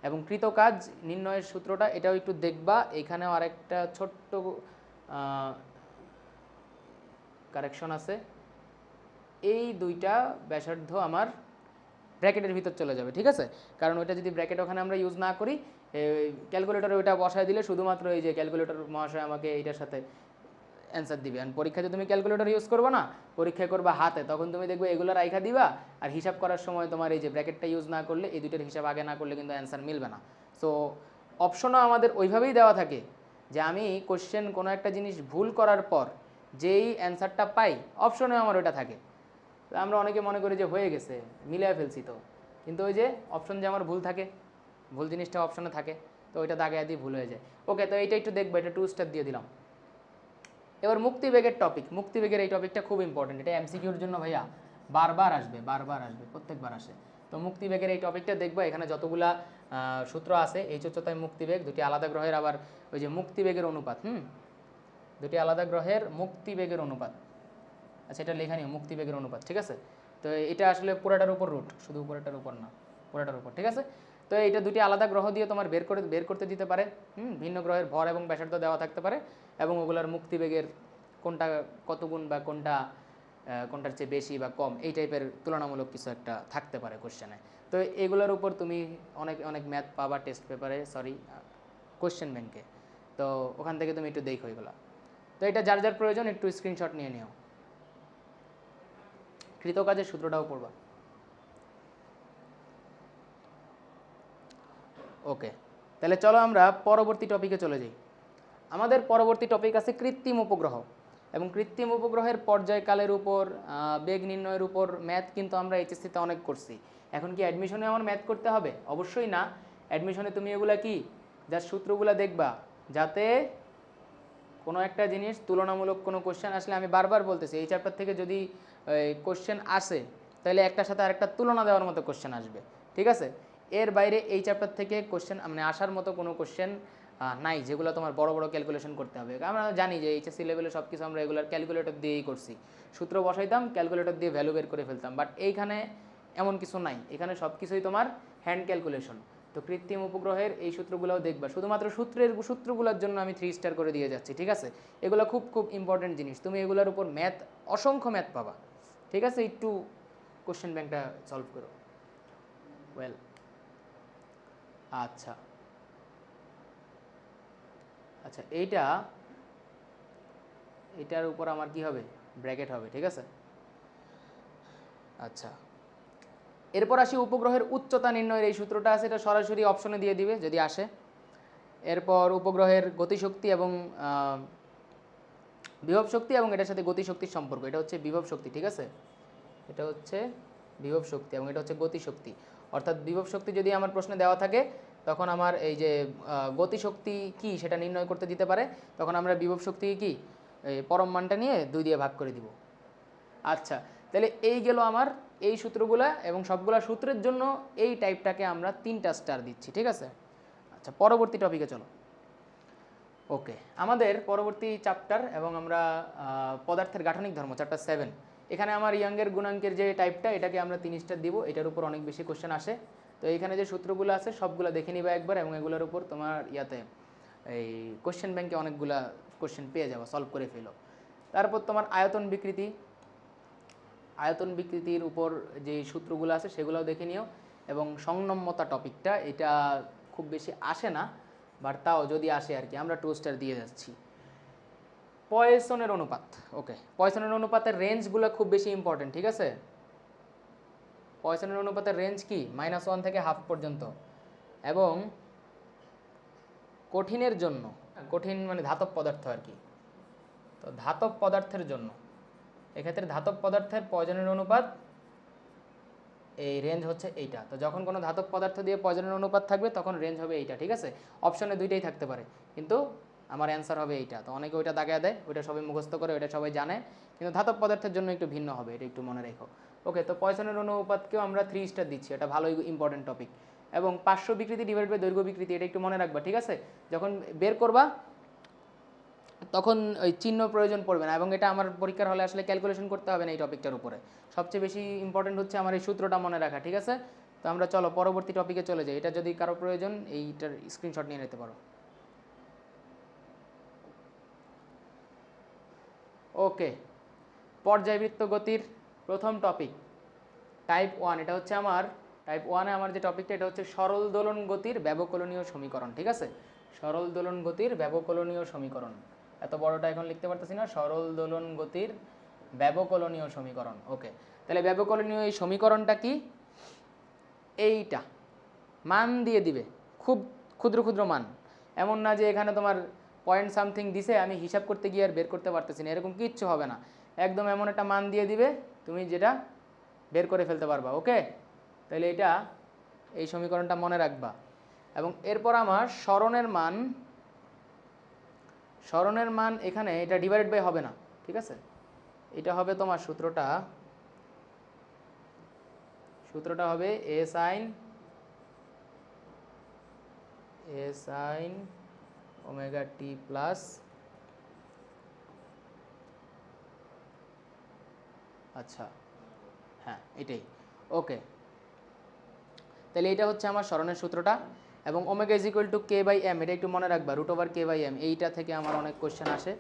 এবং কৃতকাজ নির্ণয়ের সূত্রটা, এটাও একটু দেখবা। এখানেও আরেকটা ছোট্ট কারেকশন আছে, এই দুইটা ব্যাসার্ধ আমার ব্র্যাকেটের ভিতর চলে যাবে। ঠিক আছে, কারণ ওইটা যদি ব্র্যাকেট ওখানে আমরা ইউজ না করি, ক্যালকুলেটরে ওইটা বসায় দিলে শুধুমাত্র এই যে ক্যালকুলেটর মহাশয় আমাকে এইটার সাথে অ্যান্সার দিবে। আর পরীক্ষাতে তুমি ক্যালকুলেটর ইউজ করবে না, পরীক্ষায় করবা হাতে, তখন তুমি দেখবে এগুলো রাইখা দিবা, আর হিসাব করার সময় তোমার এই যে ব্র্যাকেটটা ইউজ না করলে, এই দুইটার হিসাব আগে না করলে কিন্তু অ্যান্সার মিলবে না। সো অপশনও আমাদের ওইভাবেই দেওয়া থাকে যে আমি কোশ্চেন কোনো একটা জিনিস ভুল করার পর যেই অ্যান্সারটা পাই, অপশনে আমার ওইটা থাকে। তো আমরা অনেকে মনে করি যে হয়ে গেছে, মিলিয়ে ফেলছি, তো কিন্তু ওই যে অপশন যে আমার ভুল থাকে, ভুল জিনিসটা অপশনে থাকে, তো ওইটা দাগে দিয়ে ভুল হয়ে যায়। ওকে, তো এইটা একটু দেখবো, এটা 2 স্টার দিয়ে দিলাম। এবার মুক্তিবেগের টপিক, মুক্তিবেগের এই টপিকটা খুব ইম্পর্টেন্ট, এটা এমসিকিউর জন্য ভাইয়া বারবার আসবে, প্রত্যেকবার আসে। তো মুক্তিবেগের এই টপিকটা দেখবো। এখানে যতগুলা সূত্র আছে, এই উচ্চতায় মুক্তিবেগ, দুটি আলাদা গ্রহের আবার ওই যে মুক্তিবেগের অনুপাত, দুটি আলাদা গ্রহের মুক্তিবেগের অনুপাত। আচ্ছা, এটা লেখা নিও, মুক্তিবেগের অনুপাত। ঠিক আছে, তো এটা আসলে পুরাটার উপর রুট, শুধু উপরেটার উপর না, পুরাটার উপর। ঠিক আছে, তো এইটা দুটি আলাদা গ্রহ দিয়ে তোমার বের করতে দিতে পারে। ভিন্ন গ্রহের ভর এবং ব্যাসার্ধ দেওয়া থাকতে পারে, এবং ওগুলার মুক্তিবেগের কোনটা কত গুণ বা কোনটার চেয়ে বেশি বা কম, এই টাইপের তুলনামূলক কিছু একটা থাকতে পারে কোশ্চেনে। তো এগুলোর উপর তুমি অনেক অনেক ম্যাথ পাবা টেস্ট পেপারে, কোশ্চেন ব্যাংকে। তো ওখান থেকে তুমি একটু দেখো এগুলো। তো এটা যার যার প্রয়োজন একটু স্ক্রিনশট নিয়ে নিও। কৃতকাজের সূত্রটাও পড়বা। ওকে, তাহলে চলো আমরা পরবর্তী টপিকে চলে যাই। আমাদের পরবর্তী টপিক আছে কৃত্রিম উপগ্রহ। এবং কৃত্রিম উপগ্রহের পর্যায়কালের উপর, বেগ নির্ণয়ের উপর ম্যাথ কিন্তু আমরা এইচএসসিতে অনেক করছি। এখন কি অ্যাডমিশনে আমার ম্যাথ করতে হবে? অবশ্যই না। অ্যাডমিশনে তুমি এগুলা কি যার সূত্রগুলো দেখবা, যাতে কোনো একটা জিনিস তুলনামূলক কোনো কোশ্চেন আসলে, আমি বারবার বলতেছি, এই চ্যাপ্টার থেকে যদি কোশ্চেন আসে, তাহলে একটার সাথে আরেকটা তুলনা দেওয়ার মতো কোশ্চেন আসবে। ঠিক আছে, এর বাইরে এই চ্যাপ্টার থেকে কোশ্চেন মানে আসার মতো কোনো কোশ্চেন নাই যেগুলো তোমার বড় বড় ক্যালকুলেশন করতে হবে। আমরা জানি যে এইচএসসি লেভেলে সব কিছু আমরা এগুলোর ক্যালকুলেটর দিয়েই করছি, সূত্র বসাইতাম, ক্যালকুলেটর দিয়ে ভ্যালু বের করে ফেলতাম। বাট এইখানে এমন কিছু নাই, এখানে সব কিছুই তোমার হ্যান্ড ক্যালকুলেশন। তো কৃত্রিম উপগ্রহের এই সূত্রগুলোও দেখবা, শুধুমাত্র সূত্রগুলোর জন্য আমি 3 স্টার করে দিয়ে যাচ্ছি। ঠিক আছে, এগুলো খুব খুব ইম্পর্টেন্ট জিনিস, তুমি এগুলোর উপর ম্যাথ, অসংখ্য ম্যাথ পাবা। ঠিক আছে, একটু কোশ্চেন ব্যাংকটা সলভ করো। ওয়েল, আচ্ছা আচ্ছা, এইটার উপর আমার কি হবে, ব্র্যাকেট হবে। ঠিক আছে, আচ্ছা, এরপর আসি উপগ্রহের উচ্চতা নির্ণয়ের এই সূত্রটা আছে, এটা সরাসরি অপশনে দিয়ে দিবে যদি আসে। এরপর উপগ্রহের গতিশক্তি এবং বিভব শক্তি, এবং এটার সাথে গতিশক্তির সম্পর্ক, এটা হচ্ছে বিভব শক্তি। ঠিক আছে, এটা হচ্ছে বিভব শক্তি এবং এটা হচ্ছে গতিশক্তি। অর্থাৎ বিভব শক্তি যদি আমার প্রশ্নে দেওয়া থাকে, তখন আমার এই যে গতিশক্তি কি সেটা নির্ণয় করতে দিতে পারে, তখন আমরা বিভব শক্তি কি এই পরম মানটা নিয়ে 2 দিয়ে ভাগ করে দিব। আচ্ছা, তাহলে এই গেল আমার এই সূত্রগুলা, এবং সবগুলা সূত্রের জন্য এই টাইপটাকে আমরা 3টা স্টার দিচ্ছি, ঠিক আছে। আচ্ছা, পরবর্তী টপিকে চলো। ওকে, আমাদের পরবর্তী চ্যাপ্টার, এবং আমরা পদার্থের গাঠনিক ধর্ম চ্যাপ্টার 7। এখানে আমার ইয়াংয়ের গুণাঙ্কের যে টাইপটা, এটাকে আমরা 3 স্টার দিব। এটার উপর অনেক বেশি কোশ্চেন আসে। তো এখানে যে সূত্রগুলো আছে সবগুলো দেখে নিবা একবার, এবং এগুলোর উপর তোমার ইয়াতে এই কোশ্চেন ব্যাংকে অনেকগুলা কোশ্চেন পেয়ে যাবো, সলভ করে ফেলো। তারপর তোমার আয়তন বিকৃতি, আয়তন বিকৃতির উপর যে সূত্রগুলো আছে সেগুলোও দেখে নিও। এবং সংনম্যতা টপিকটা, এটা খুব বেশি আসে না, বাট তাও যদি আসে আর কি, আমরা 2 স্টার দিয়ে যাচ্ছি। পয়সনের অনুপাত, ওকে, পয়সনের অনুপাতের রেঞ্জগুলো খুব বেশি ইম্পর্টেন্ট, ঠিক আছে। পয়সনের অনুপাতের রেঞ্জ কি? -1 থেকে হাফ পর্যন্ত। এবং কঠিনের জন্য, কঠিন মানে ধাতব পদার্থ আর কি, তো ধাতব পদার্থের জন্য এক্ষেত্রে ধাতব পদার্থের পয়সনের অনুপাত এই রেঞ্জ হচ্ছে এইটা। তো যখন কোনো ধাতব পদার্থ দিয়ে পয়সনের অনুপাত থাকবে তখন রেঞ্জ হবে এইটা, ঠিক আছে। অপশনে দুইটাই থাকতে পারে, কিন্তু আমার অ্যান্সার হবে এইটা। তো অনেকে ওইটা দাগিয়ে দেয়, ওইটা সবাই মুখস্থ করে, ওইটা সবাই জানে, কিন্তু ধাতব পদার্থের জন্য একটু ভিন্ন হবে, এটা একটু মনে রেখো। ওকে, তো পয়সনের অনুপাতকেও আমরা 3 স্টার দিচ্ছি, এটা ভালোই ইম্পর্টেন্ট টপিক। এবং পার্শ্ব বিকৃতি ডিভাইড বাই দৈর্ঘ্য বিকৃতি, এটা একটু মনে রাখবা, ঠিক আছে। যখন বের করবা তখন ওই চিহ্ন প্রয়োজন পড়বে না, এবং এটা আমার পরীক্ষার হলে আসলে ক্যালকুলেশন করতে হবে না এই টপিকটার উপরে। সবচেয়ে বেশি ইম্পর্টেন্ট হচ্ছে আমার এই সূত্রটা মনে রাখা, ঠিক আছে। তো আমরা চলো পরবর্তী টপিকে চলে যাই। এটা যদি কারো প্রয়োজন এইটার স্ক্রিনশট নিয়ে নিতে পারো। ওকে, পর্যায়বৃত্ত গতির প্রথম টপিক টাইপ 1। এটা হচ্ছে আমার টাইপ 1-এ আমার যে টপিকটা, এটা হচ্ছে সরল দোলন গতির ব্যবকলনীয় সমীকরণ, ঠিক আছে। সরল দোলন গতির ব্যবকলনীয় সমীকরণ, এত বড়টা এখন লিখতে পারতেছি না। সরল দোলন গতির ব্যবকলনীয় সমীকরণ, ওকে। তাহলে ব্যবকলনীয় এই সমীকরণটা কি? এইটা মান দিয়ে দিবে, খুব ক্ষুদ্র ক্ষুদ্র মান। এমন না যে এখানে তোমার পয়েন্ট সামথিং দিছে, আমি হিসাব করতে গিয়ে আর বের করতে পারতেছি না, এরকম কিচ্ছু হবে না। একদম এমন একটা মান দিয়ে দিবে তুমি যেটা বের করে ফেলতে পারবা, ওকে। তাহলে এটা এই সমীকরণটা মনে রাখবা। এবং এরপর আমার স্মরণের মান এখানে এটা ডিভাইডেড বাই হবে না, ঠিক আছে। এটা হবে তোমার সূত্রটা হবে a sin omega t plus, আচ্ছা হ্যাঁ এটাই, ওকে। তাহলে এটা হচ্ছে আমার স্মরণের সূত্রটা। এবং omega is equal to K by M, এটা একটু মনে রাখবা, √k/m। এইটা থেকে আমার অনেক কোশ্চেন আসে,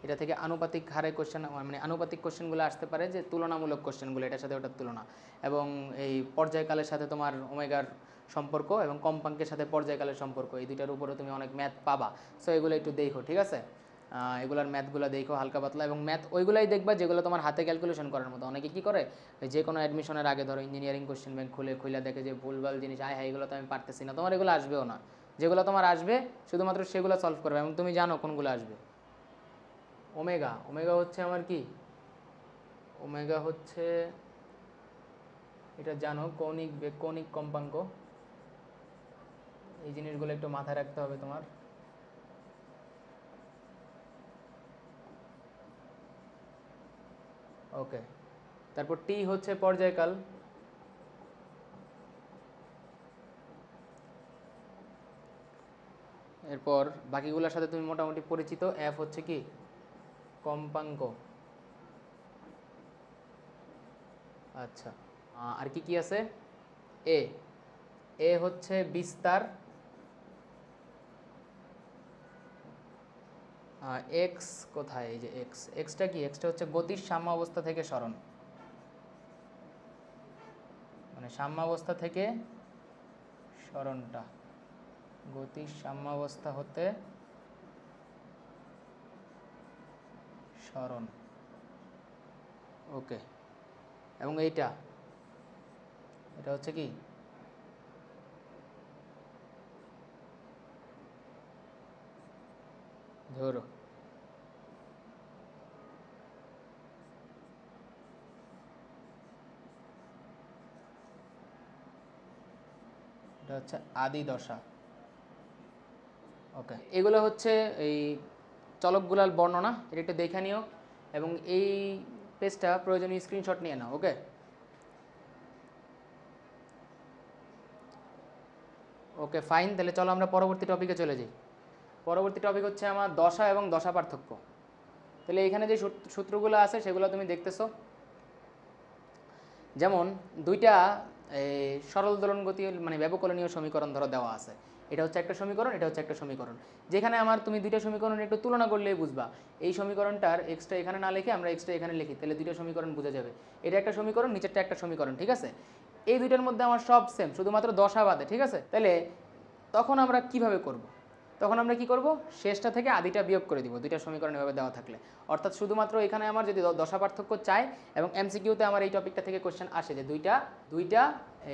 এটা থেকে আনুপাতিক হারে কোশ্চেন, মানে আনুপাতিক কোশ্চেনগুলো আসতে পারে, যে তুলনামূলক কোশ্চেনগুলো, এটার সাথে ওটার তুলনা। এবং এই পর্যায়কালের সাথে তোমার ওমেগার সম্পর্ক, এবং কম্পাঙ্কের সাথে পর্যায়কালের সম্পর্ক, এই দুইটার উপরে তুমি অনেক ম্যাথ পাবা। সো এগুলো একটু দেখো, ঠিক আছে। এগুলার ম্যাথগুলো দেখো হালকা পাতলা, এবং ম্যাথ ওইগুলাই দেখবা যেগুলো তোমার হাতে ক্যালকুলেশন করার মতো। অনেকে কী করে, যে কোনো অ্যাডমিশনের আগে ধরো ইঞ্জিনিয়ারিং কোশ্চেন ব্যাংক খুলে দেখে যে ভুলভাল জিনিস, হ্যাঁ এগুলো তো আমি পারতেছি না, তোমার এগুলো আসবেও না। যেগুলো তোমার আসবে শুধুমাত্র সেগুলো সলভ করবে, এবং তুমি জানো কোনগুলো আসবে। ওমেগা হচ্ছে আমার কি, ওমেগা হচ্ছে, এটা জানো, কৌণিক কম্পাঙ্ক। এই জিনিসগুলো একটু মাথায় রাখতে হবে তোমার। ওকে, তারপর টি হচ্ছে পর্যায়কাল। এরপর বাকিগুলোর সাথে তুমি মোটামুটি পরিচিত। এফ হচ্ছে কি, কম্পাঙ্ক। আচ্ছা, আর কি কি আছে? এ হচ্ছে বিস্তার, এক্স কোথায়, এই যে এক্সটা কি, এক্সটা হচ্ছে গতির সাম্যাবস্থা থেকে সরণ, মানে সাম্যাবস্থা থেকে সরণটা, গতির সাম্যাবস্থা হতে সরণ, ওকে। এবং এটা হচ্ছে কি, ধরো এটা হচ্ছে আদি দশা, ওকে। এগুলো হচ্ছে এই চলকগুলার বর্ণনা, এটা একটু দেখে নিও। এবং এই পেজটা প্রয়োজনীয় স্ক্রিনশট নিয়ে নাও। ওকে ওকে ফাইন, তাহলে চলো আমরা পরবর্তী টপিকে চলে যাই। পরবর্তী টপিক হচ্ছে আমার দশা এবং দশা পার্থক্য। তাহলে এখানে যে সূত্রগুলো আছে সেগুলো তুমি দেখতেছো, যেমন দুইটা সরল দোলন গতি মানে ব্যবকলনীয় সমীকরণ ধরো দেওয়া আছে, এটা হচ্ছে একটা সমীকরণ, এটা হচ্ছে একটা সমীকরণ, যেখানে আমার তুমি দুইটা সমীকরণ একটু তুলনা করলেই বুঝবা। এই সমীকরণটার এক্সট্রা এখানে না লিখে আমরা এক্সট্রা এখানে লিখি, তাহলে দুইটা সমীকরণ বোঝা যাবে। এটা একটা সমীকরণ, নিচেরটা একটা সমীকরণ, ঠিক আছে। এই দুইটার মধ্যে আমার সব সেম, শুধুমাত্র দশা বাদে, ঠিক আছে। তাহলে তখন আমরা কিভাবে করব? তখন আমরা কি করব, শেষটা থেকে আদিটা বিয়োগ করে দিব দুইটা সমীকরণ এভাবে দেওয়া থাকলে। অর্থাৎ শুধুমাত্র এখানে আমার যদি দশা পার্থক্য চাই এবং এমসিকিউতে আমার এই টপিকটা থেকে কোশ্চেন আসে যে দুইটা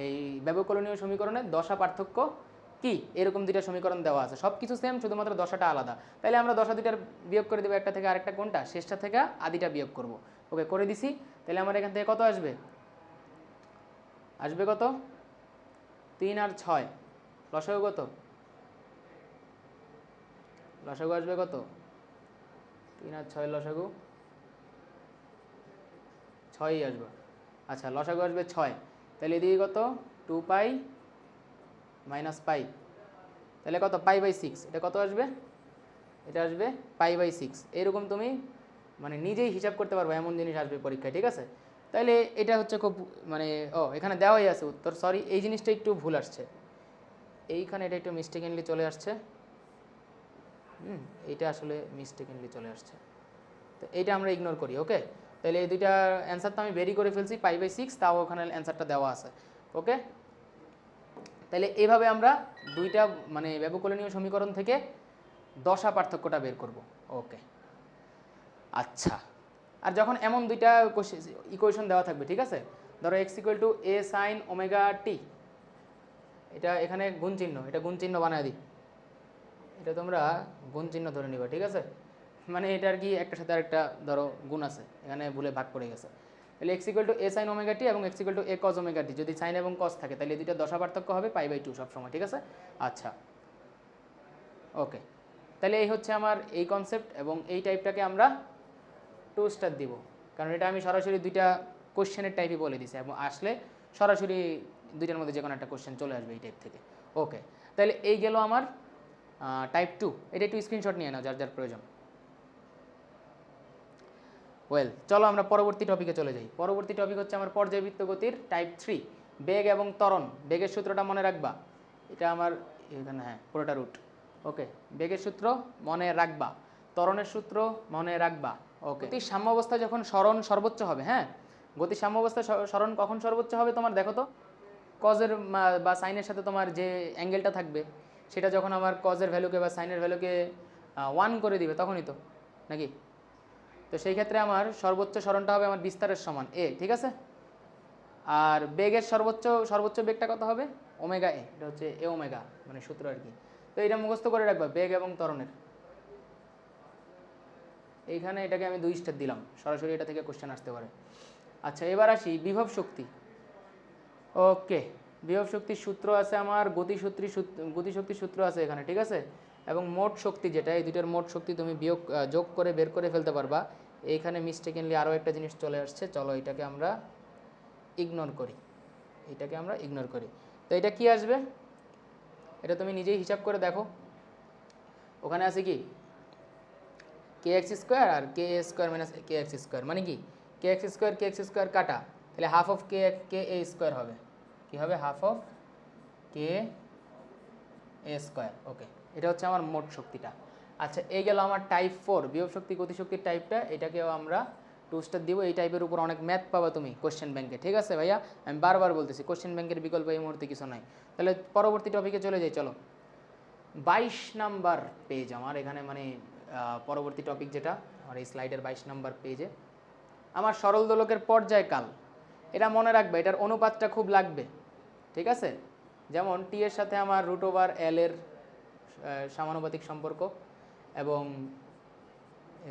এই ব্যবকলনীয় সমীকরণের দশা পার্থক্য কি, এরকম দুইটা সমীকরণ দেওয়া আছে, সব কিছু সেম, শুধুমাত্র দশাটা আলাদা। তাহলে আমরা দশা দুইটার বিয়োগ করে দেবো একটা থেকে আরেকটা, কোনটা, শেষটা থেকে আদিটা বিয়োগ করব। ওকে করে দিছি। তাহলে আমার এখান থেকে কত আসবে, আসবে কত, 3 আর 6, লসাগু কত, লসাগু আসবে কত, 3 আর 6 লসাগু 6ই আসবে। আচ্ছা লসাগু আসবে 6, তাহলে এদিকে কত, 2 পাই মাইনাস পাই, তাহলে কত, পাই/6। এটা কত আসবে, এটা আসবে পাই/6। এরকম তুমি মানে নিজেই হিসাব করতে পারবে, এমন জিনিস আসবে পরীক্ষায়, ঠিক আছে। তাহলে এটা হচ্ছে খুব মানে এখানে দেওয়াই আছে উত্তর, সরি এই জিনিসটা একটু ভুল আসছে, এইখানে এটা একটু মিস্টেকেনলি চলে আসছে, এইটা আসলে মিস্টেকেনলি চলে আসছে, তো এইটা আমরা ইগনোর করি। ওকে, তাহলে এই দুইটা অ্যান্সার তো আমি বেরি করে ফেলছি, পাই/6, তাও ওখানে অ্যান্সারটা দেওয়া আছে। ওকে, তাহলে এইভাবে আমরা দুইটা মানে ব্যবকলনীয় সমীকরণ থেকে দশা পার্থক্যটা বের করব। ওকে আচ্ছা, আর যখন এমন দুইটা ইকুয়েশন দেওয়া থাকবে, ঠিক আছে, ধরো x = a sin ωt, এটা এখানে গুণ চিহ্ন, এটা গুণ চিহ্ন বানায় দিই, এটা তোমরা গুণ চিহ্ন ধরে নিবা, ঠিক আছে। মানে এটা আর কি একটার সাথে আরেকটা ধরো গুণ আছে, এখানে ভুলে ভাগ পড়ে গেছে। তাহলে x = a sin ωt এবং x = a cos ωt, যদি সাইন এবং কস থাকে তাহলে এই দুইটা দশা পার্থক্য হবে পাই/2 সবসময়, ঠিক আছে। আচ্ছা ওকে, তাহলে এই হচ্ছে আমার এই কনসেপ্ট, এবং এই টাইপটাকে আমরা 2 স্টার দিব, কারণ এটা আমি সরাসরি দুইটা কোশ্চেনের টাইপই বলে দিছি, এবং আসলে সরাসরি দুইটার মধ্যে যে কোনো একটা কোশ্চেন চলে আসবে এই টাইপ থেকে। ওকে, তাহলে এই গেল আমার টাইপ 2, এটা একটু স্ক্রিনশট নিয়ে নাও যার যার প্রয়োজন। ওয়েল, চলো আমরা পরবর্তী টপিকে চলে যাই। পরবর্তী টপিক হচ্ছে আমার পর্যায়বৃত্ত গতির টাইপ 3, বেগ এবং ত্বরণ। বেগের সূত্রটা মনে রাখবা, এটা আমার এখানে, হ্যাঁ পুরোটা রুট। ওকে, বেগের সূত্র মনে রাখবা, ত্বরণের সূত্র মনে রাখবা। ওকে, গতির সাম্যাবস্থায় যখন সরণ সর্বোচ্চ হবে, হ্যাঁ গতির সাম্যাবস্থায় সরণ কখন সর্বোচ্চ হবে তোমার দেখো তো, কজের বা সাইনের সাথে তোমার যে অ্যাঙ্গেলটা থাকবে সেটা যখন আমার কজের ভ্যালুকে বা সাইনের ভ্যালুকে 1 করে দিবে তখনই তো, নাকি। তো সেই ক্ষেত্রে আমার সর্বোচ্চ সরণটা হবে আমার বিস্তারের সমান a, ঠিক আছে। আর বেগের সর্বোচ্চ বেগটা কত হবে, ওমেগা a, এটা হচ্ছে a ওমেগা মানে সূত্র আর কি। তো এটা মুখস্থ করে রাখবা, বেগ এবং ত্বরণের। এইখানে এটাকে আমি 2 স্টার দিলাম, সরাসরি এটা থেকে কোশ্চেন আসতে পারে। আচ্ছা এবার আসি বিভব শক্তি। ওকে, বিভব শক্তির সূত্র আছে আমার, গতিশক্তির সূত্র আছে এখানে, ঠিক আছে। এবং মোট শক্তি যেটা, এই দুইটার মোট শক্তি তুমি যোগ করে বের করে ফেলতে পারবা। এইখানে মিস্টেকেনলি আরও একটা জিনিস চলে আসছে, চলো এটাকে আমরা ইগনোর করি, তো এটা কি আসবে, এটা তুমি নিজেই হিসাব করে দেখো। ওখানে আছে কি kx² আর ka² - kx², মানে কি kx² কাটা, তাহলে হাফ অফ ka² হবে, কি হবে, হাফ অফ ka²। ওকে, এটা হচ্ছে আমার মোট শক্তিটা। আচ্ছা এই গেল আমার টাইপ 4 বিভব শক্তি গতিশক্তির টাইপটা, এটাকেও আমরা 2 স্টার দিব। এই টাইপের উপর অনেক ম্যাথ পাবা তুমি কোশ্চেন ব্যাংকে, ঠিক আছে ভাইয়া, আমি বারবার বলতেছি কোশ্চেন ব্যাংকের বিকল্প এই মুহূর্তে কিছু নাই। তাহলে পরবর্তী টপিকে চলে যাই, চলো 22 নাম্বার পেজ আমার এখানে, মানে পরবর্তী টপিক যেটা আমার এই স্লাইডের 22 নাম্বার পেজে আমার সরল দোলকের পর্যায়কাল। এটা মনে রাখবে, এটার অনুপাতটা খুব লাগবে, ঠিক আছে। যেমন টি এর সাথে আমার √l এর সমানুপাতিক সম্পর্ক, এবং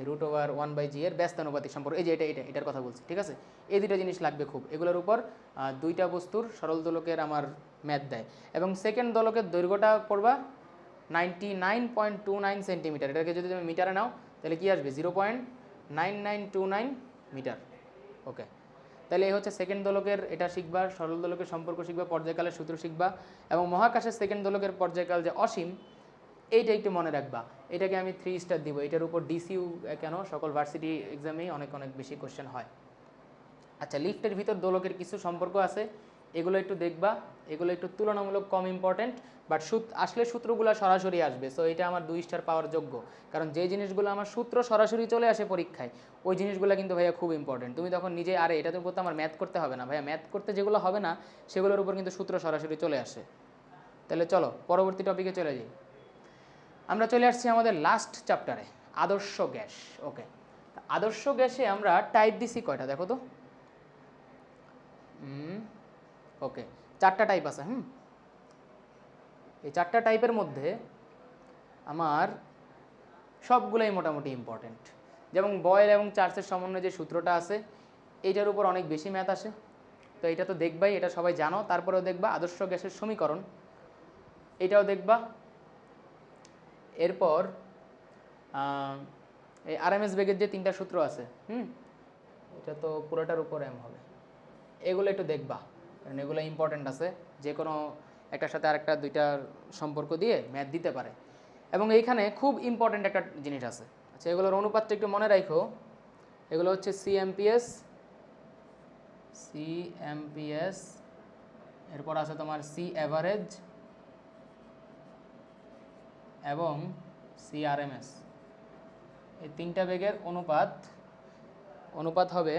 √1/g এর ব্যস্তানুপাতিক সম্পর্ক, এই যে এটার কথা বলছি, ঠিক আছে। এই দুইটা জিনিস লাগবে খুব, এগুলোর উপর দুইটা বস্তুর সরল দোলকের আমার ম্যাথ দেয়। এবং সেকেন্ড দোলকের দৈর্ঘ্যটা পড়বা 99.29 সেন্টিমিটার। এটাকে যদি তুমি মিটারে নাও তাহলে কি আসবে, 0.9929 মিটার, ওকে, তাহলে এই হচ্ছে সেকেন্ড দোলকের এটা শিখবা, সরল দোলকের সম্পর্ক শিখবা, পর্যায়কালের সূত্র শিখবা, এবং মহাকাশের সেকেন্ড দোলকের পর্যায়কাল যে অসীম, এইটা একটু মনে রাখবা। এটাকে আমি 3 স্টার দিব। এটার উপর ডিসিউ কেন, সকল ভার্সিটি এক্সামেই অনেক অনেক বেশি কোশ্চেন হয়। আচ্ছা, লিফটের ভিতর দোলকের কিছু সম্পর্ক আছে, এগুলো একটু দেখবা। এগুলো একটু তুলনামূলক কম ইম্পর্টেন্ট, বাট আসলে সূত্রগুলো সরাসরি আসবে, সো এটা আমার 2 স্টার পাওয়ার যোগ্য। কারণ যে জিনিসগুলো আমার সূত্র সরাসরি চলে আসে পরীক্ষায়, ওই জিনিসগুলো কিন্তু ভাইয়া খুব ইম্পর্টেন্ট। তুমি তখন নিজে আরে এটা তো করতে আমার ম্যাথ করতে হবে না ভাইয়া, ম্যাথ করতে যেগুলো হবে না সেগুলোর উপর কিন্তু সূত্র সরাসরি চলে আসে। তাহলে চলো পরবর্তী টপিকে চলে যাই। আমরা চলে আসছি আমাদের লাস্ট চ্যাপ্টারে, আদর্শ গ্যাস। ওকে, আদর্শ গ্যাসে আমরা টাইপ দিছি কয়টা দেখো তো। ওকে, 4টা টাইপ আছে। এই 4টা টাইপের মধ্যে আমার সবগুলোই মোটামুটি ইম্পর্টেন্ট। যেমন বয়েল এবং চার্লসের সমন্বয়ে যে সূত্রটা আছে, এইটার উপর অনেক বেশি ম্যাথ আসে, তো এটা তো দেখবাই, এটা সবাই জানো। তারপরেও দেখবা আদর্শ গ্যাসের সমীকরণ, এটাও দেখবা। এরপর এই আরএমএস বেগের যে 3টা সূত্র আছে, এটা তো পুরোটার উপর এম হবে, এগুলো একটু দেখবা, কারণ এগুলো ইম্পর্টেন্ট আছে। যে কোনো একটার সাথে আরেকটা 2টার সম্পর্ক দিয়ে ম্যাথ দিতে পারে। এবং এইখানে খুব ইম্পর্টেন্ট একটা জিনিস আছে। আচ্ছা, এগুলোর অনুপাতটা একটু মনে রাখো। এগুলো হচ্ছে সিএমপিএস, এরপর আছে তোমার সি অ্যাভারেজ এবং সিআরএমএস। এই 3টা বেগের অনুপাত হবে,